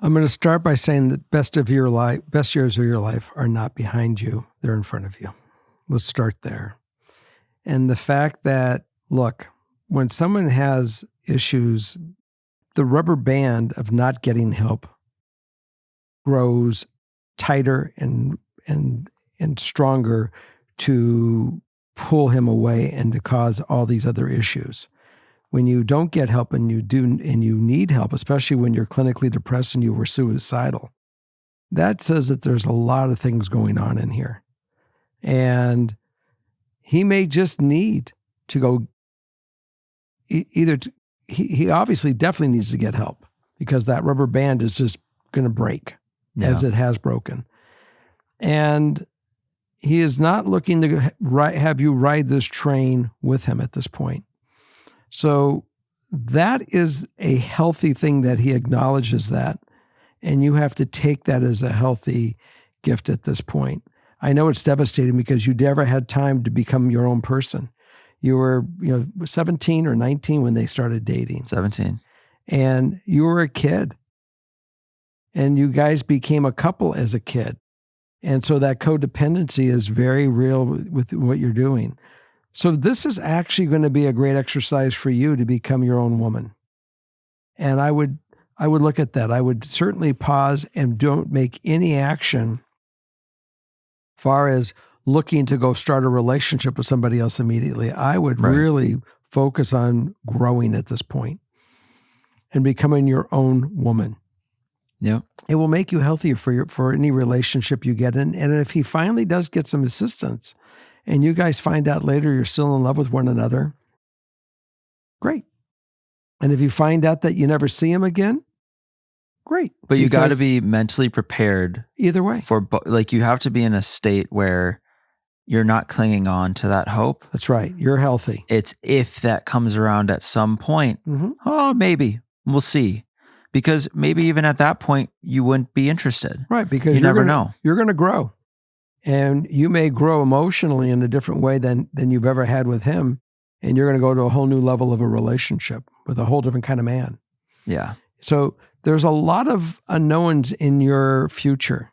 I'm going to start by saying that best years of your life are not behind you. They're in front of you. Let's start there. And the fact that, look, when someone has issues, the rubber band of not getting help grows tighter and stronger to pull him away and to cause all these other issues. When you don't get help and you need help, especially when you're clinically depressed and you were suicidal, that says that there's a lot of things going on in here. And he may just need to go he obviously definitely needs to get help, because that rubber band is just going to break as it has broken. And he is not looking to have you ride this train with him at this point. So that is a healthy thing that he acknowledges that. And you have to take that as a healthy gift at this point. I know it's devastating because you never had time to become your own person. You were, 17 or 19 when they started dating. 17. And you were a kid. And you guys became a couple as a kid. And so that codependency is very real with what you're doing. So this is actually going to be a great exercise for you to become your own woman. And I would look at that. I would certainly pause and don't make any action far as looking to go start a relationship with somebody else immediately. I would really focus on growing at this point and becoming your own woman. Yeah. It will make you healthier for any relationship you get in. And if he finally does get some assistance and you guys find out later you're still in love with one another, great. And if you find out that you never see him again, great. But you got to be mentally prepared either way. You have to be in a state where you're not clinging on to that hope. That's right. You're healthy. It's if that comes around at some point, maybe we'll see. Because maybe even at that point, you wouldn't be interested. Right, because you never know. You're going to grow. And you may grow emotionally in a different way than you've ever had with him. And you're going to go to a whole new level of a relationship with a whole different kind of man. Yeah. So there's a lot of unknowns in your future.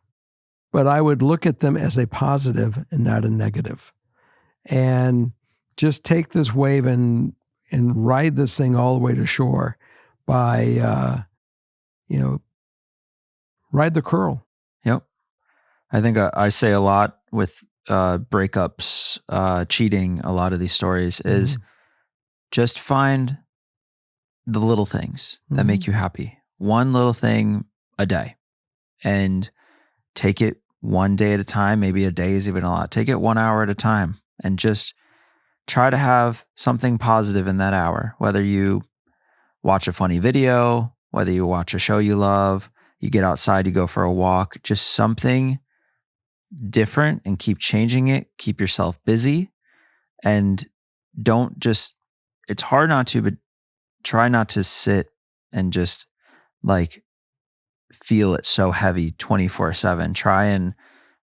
But I would look at them as a positive and not a negative. And just take this wave and ride this thing all the way to shore by... ride the curl. Yep. I think I say a lot with breakups, cheating, a lot of these stories is just find the little things that make you happy. One little thing a day, and take it one day at a time. Maybe a day is even a lot. Take it 1 hour at a time and just try to have something positive in that hour, whether you watch a funny video, whether you watch a show you love, you get outside, you go for a walk, just something different, and keep changing it. Keep yourself busy, and don't just, it's hard not to, but try not to sit and just feel it so heavy 24/7. Try and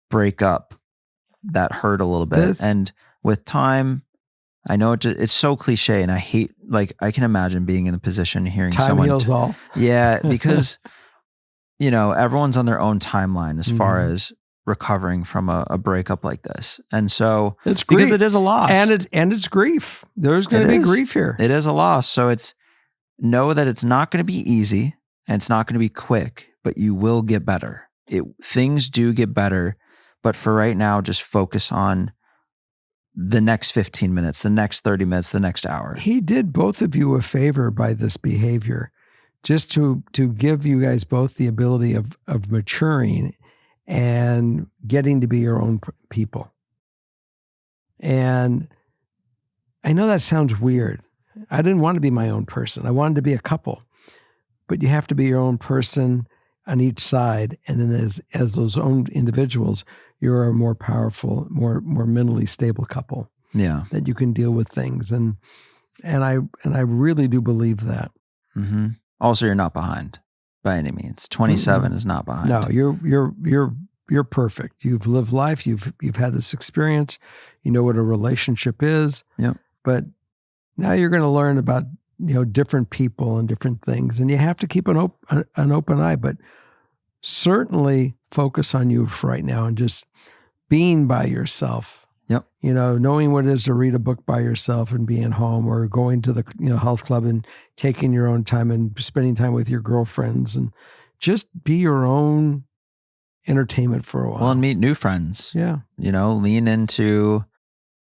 break up that hurt a little bit. And with time, I know it's so cliche, and I hate, I can imagine being in the position hearing someone. Time heals all. Yeah, because, everyone's on their own timeline as far as recovering from a breakup like this. And so it's grief. Because it is a loss. And it's grief. There's going to be grief here. It is a loss. So know that it's not going to be easy and it's not going to be quick, but you will get better. Things do get better, but for right now, just focus on the next 15 minutes, the next 30 minutes, the next hour. He did both of you a favor by this behavior, just to give you guys both the ability of maturing and getting to be your own people. And I know that sounds weird. I didn't want to be my own person. I wanted to be a couple. But you have to be your own person on each side. And then as those own individuals, you're a more powerful, more mentally stable couple. Yeah. That you can deal with things. And I really do believe that. Mm-hmm. Also, you're not behind by any means. 27 is not behind. No, you're perfect. You've lived life. You've had this experience. You know what a relationship is. Yep. But now you're going to learn about different people and different things, and you have to keep an open eye. But certainly focus on you for right now and just being by yourself Yep. Knowing what it is to read a book by yourself and being home, or going to the health club and taking your own time and spending time with your girlfriends, and just be your own entertainment for a while. Well, and meet new friends. Yeah. Lean into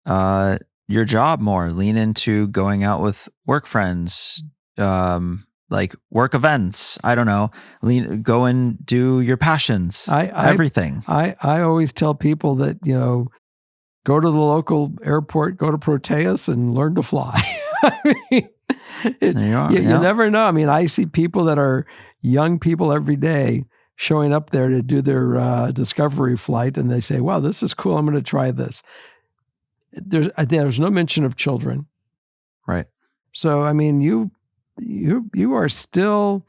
your job more. Lean into going out with work friends, like work events. I don't know. Go and do your passions. Everything. I always tell people that, go to the local airport, go to Proteus and learn to fly. I mean, there you are. You never know. I mean, I see people that are young people every day showing up there to do their discovery flight, and they say, wow, this is cool. I'm going to try this. There's no mention of children. Right. So, I mean, you are still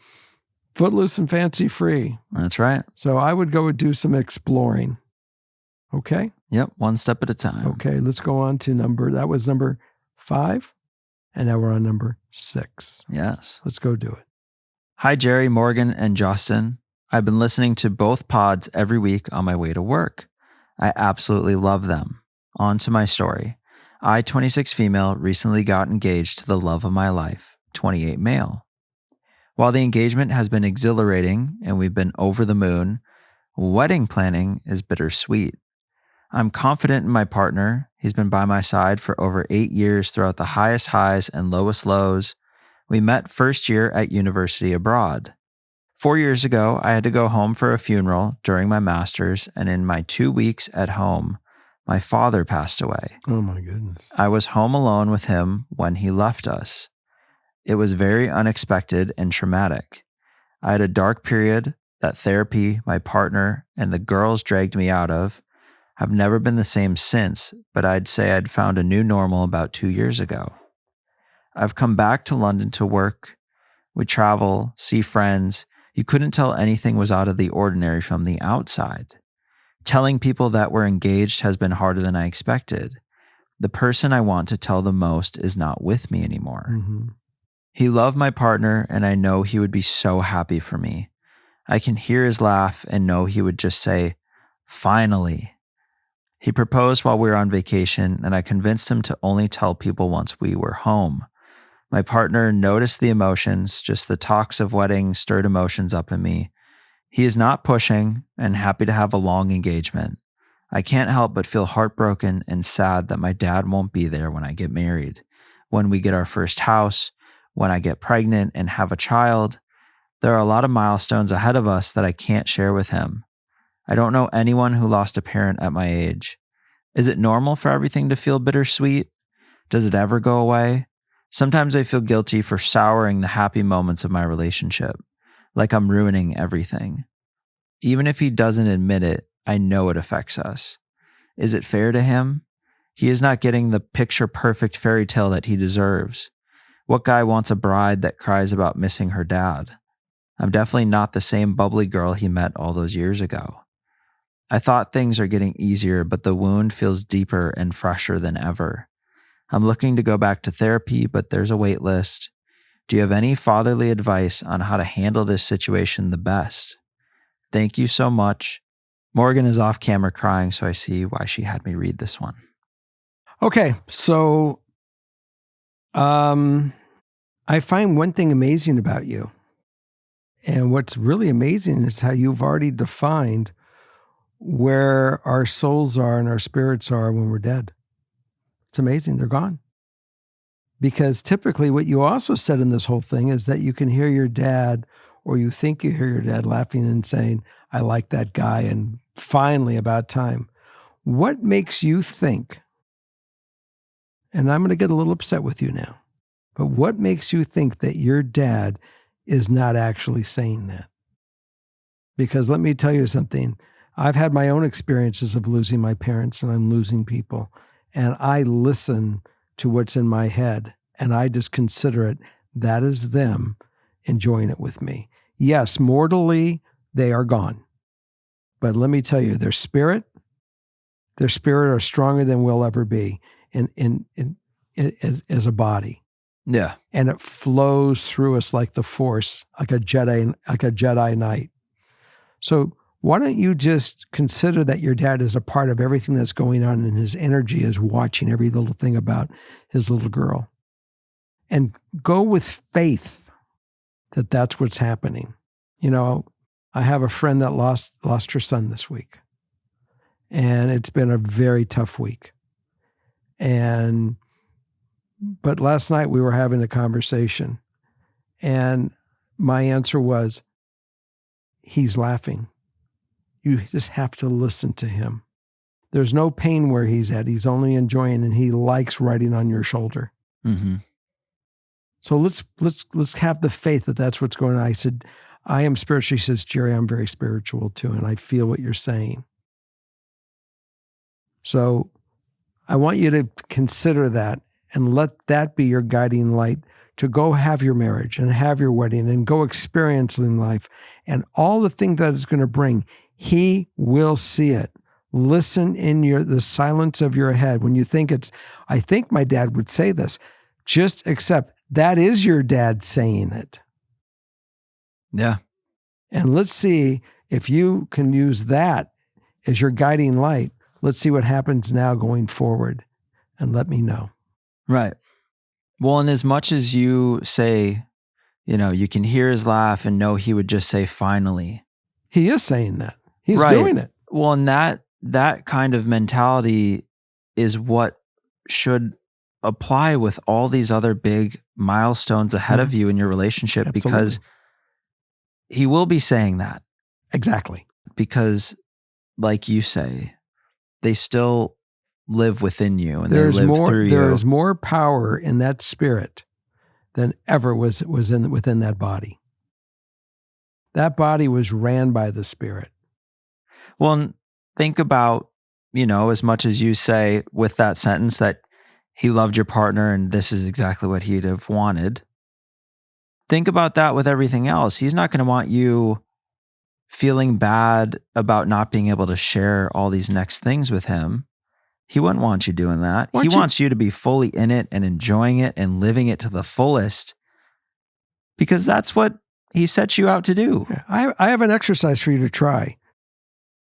footloose and fancy free. That's right. So I would go and do some exploring. Okay? Yep. One step at a time. Okay, let's go on to that was number 5. And now we're on number 6. Yes. Let's go do it. Hi, Jerry, Morgan, and Justin. I've been listening to both pods every week on my way to work. I absolutely love them. On to my story. I, 26 female, recently got engaged to the love of my life, 28 male. While the engagement has been exhilarating and we've been over the moon, wedding planning is bittersweet. I'm confident in my partner. He's been by my side for over 8 years throughout the highest highs and lowest lows. We met first year at university abroad. 4 years ago, I had to go home for a funeral during my master's, and in my 2 weeks at home, my father passed away. Oh my goodness. I was home alone with him when he left us. It was very unexpected and traumatic. I had a dark period that therapy, my partner, and the girls dragged me out of. I've never been the same since, but I'd say I'd found a new normal about 2 years ago. I've come back to London to work. We travel, see friends. You couldn't tell anything was out of the ordinary from the outside. Telling people that we're engaged has been harder than I expected. The person I want to tell the most is not with me anymore. Mm-hmm. He loved my partner, and I know he would be so happy for me. I can hear his laugh and know he would just say, "Finally." He proposed while we were on vacation, and I convinced him to only tell people once we were home. My partner noticed the emotions, just the talks of wedding stirred emotions up in me. He is not pushing and happy to have a long engagement. I can't help but feel heartbroken and sad that my dad won't be there when I get married, when we get our first house, when I get pregnant and have a child. There are a lot of milestones ahead of us that I can't share with him. I don't know anyone who lost a parent at my age. Is it normal for everything to feel bittersweet? Does it ever go away? Sometimes I feel guilty for souring the happy moments of my relationship, like I'm ruining everything. Even if he doesn't admit it, I know it affects us. Is it fair to him? He is not getting the picture-perfect fairy tale that he deserves. What guy wants a bride that cries about missing her dad? I'm definitely not the same bubbly girl he met all those years ago. I thought things are getting easier, but the wound feels deeper and fresher than ever. I'm looking to go back to therapy, but there's a wait list. Do you have any fatherly advice on how to handle this situation the best? Thank you so much. Morgan is off camera crying, so I see why she had me read this one. Okay, so I find one thing amazing about you. And what's really amazing is how you've already defined where our souls are and our spirits are when we're dead. It's amazing. They're gone. Because typically what you also said in this whole thing is that you can hear your dad, or you think you hear your dad laughing and saying, I like that guy, and finally about time. What makes you think, and I'm going to get a little upset with you now, but what makes you think that your dad is not actually saying that? Because let me tell you something. I've had my own experiences of losing my parents, and I'm losing people. And I listen to what's in my head, and I just consider it, that is them enjoying it with me. Yes, mortally, they are gone. But let me tell you, their spirit are stronger than we'll ever be as a body. Yeah. And it flows through us like the Force, like a Jedi Knight. So why don't you just consider that your dad is a part of everything that's going on, and his energy is watching every little thing about his little girl. And go with faith that that's what's happening. You know, I have a friend that lost her son this week. And it's been a very tough week. But last night we were having a conversation, and my answer was, he's laughing. You just have to listen to him. There's no pain where he's at. He's only enjoying, and he likes riding on your shoulder. Mm-hmm. So let's have the faith that that's what's going on. I said, I am spiritual. She says, Jerry, I'm very spiritual too, and I feel what you're saying. So I want you to consider that and let that be your guiding light to go have your marriage and have your wedding and go experience in life and all the things that it's going to bring. He will see it. Listen in the silence of your head. When you think I think my dad would say this, just accept that is your dad saying it. Yeah. And let's see if you can use that as your guiding light. Let's see what happens now going forward, and let me know. Right. Well, and as much as you say, you know, you can hear his laugh and know he would just say, finally. He is saying that. He's right. doing it. Well, and that kind of mentality is what should apply with all these other big milestones ahead of you in your relationship. Absolutely. Because he will be saying that. Exactly. Because, like you say, they still live within you, and there's they live through you. There is more power in that spirit than ever was within that body. That body was ran by the spirit. Well, and think about, you know, as much as you say with that sentence that he loved your partner and this is exactly what he'd have wanted. Think about that with everything else. He's not going to want you feeling bad about not being able to share all these next things with him. He wouldn't want you doing that. He wants you to be fully in it and enjoying it and living it to the fullest, because that's what he set you out to do. I have an exercise for you to try.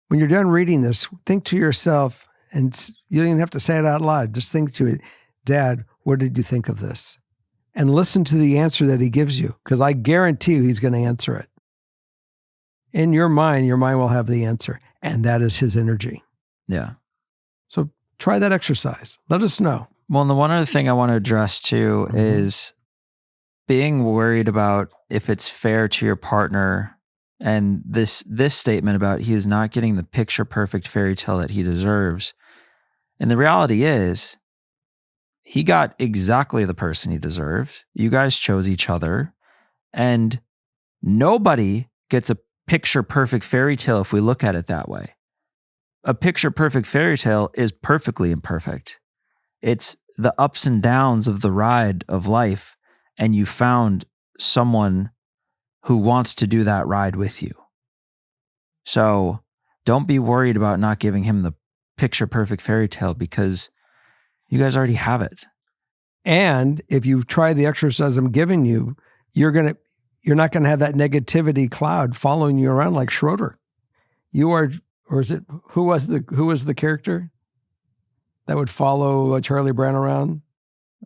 When you're done reading this, think to yourself, and you don't even have to say it out loud. Just think to it, Dad, what did you think of this? And listen to the answer that he gives you, because I guarantee you he's going to answer it. In your mind will have the answer, and that is his energy. Yeah. So try that exercise. Let us know. Well, and the one other thing I want to address too is being worried about if it's fair to your partner, and this statement about he is not getting the picture perfect fairy tale that he deserves. And the reality is, he got exactly the person he deserved. You guys chose each other, and nobody gets a picture perfect fairy tale if we look at it that way. A picture perfect fairy tale is perfectly imperfect. It's the ups and downs of the ride of life, and you found someone who wants to do that ride with you. So don't be worried about not giving him the picture perfect fairy tale, because you guys already have it. And if you try the exercise I'm giving you, you're not going to have that negativity cloud following you around like Schroeder. You are, or is it, who was the character that would follow Charlie Brown around?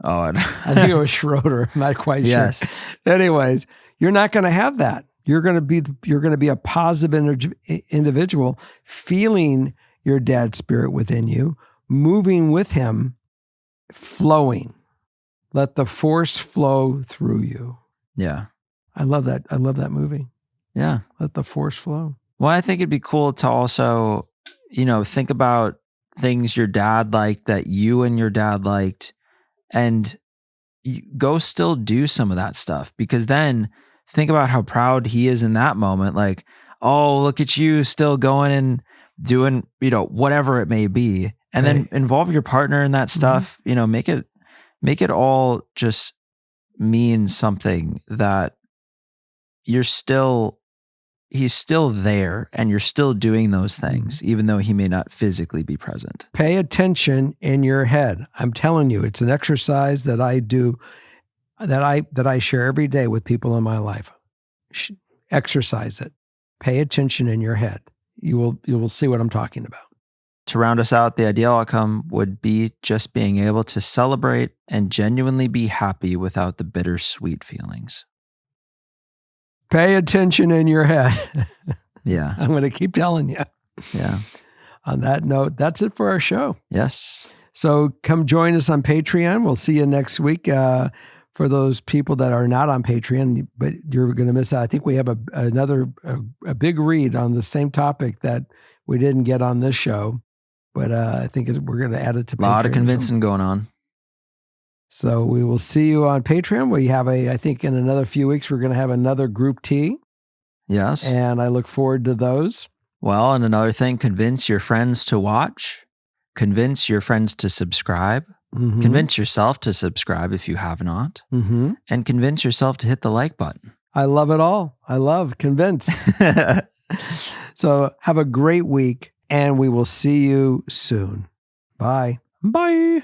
Oh, I think it was Schroeder. I'm not quite yes. sure. Anyways, you're not going to have that. You're going to be a positive individual, feeling your dad's spirit within you, moving with him, flowing. Let the force flow through you. Yeah. I love that. I love that movie. Yeah. Let the force flow. Well, I think it'd be cool to also, think about things your dad liked that you and your dad liked, and go still do some of that stuff, because then think about how proud he is in that moment. Like, oh, look at you still going and doing, whatever it may be. And then involve your partner in that stuff, make it all just mean something, that he's still there and you're still doing those things, even though he may not physically be present. Pay attention in your head. I'm telling you, it's an exercise that I do, that I share every day with people in my life. Exercise it. Pay attention in your head. you will see what I'm talking about. To round us out, the ideal outcome would be just being able to celebrate and genuinely be happy without the bittersweet feelings. Pay attention in your head. Yeah. I'm going to keep telling you. Yeah. On that note, that's it for our show. Yes. So come join us on Patreon. We'll see you next week. For those people that are not on Patreon, but you're going to miss out. I think we have a big read on the same topic that we didn't get on this show. But I think we're going to add it to Patreon. A lot of convincing going on. So we will see you on Patreon. We have I think in another few weeks, we're going to have another Group T. Yes. And I look forward to those. Well, and another thing, convince your friends to watch. Convince your friends to subscribe. Mm-hmm. Convince yourself to subscribe if you have not. Mm-hmm. And convince yourself to hit the like button. I love it all. I love convinced. So have a great week. And we will see you soon. Bye. Bye.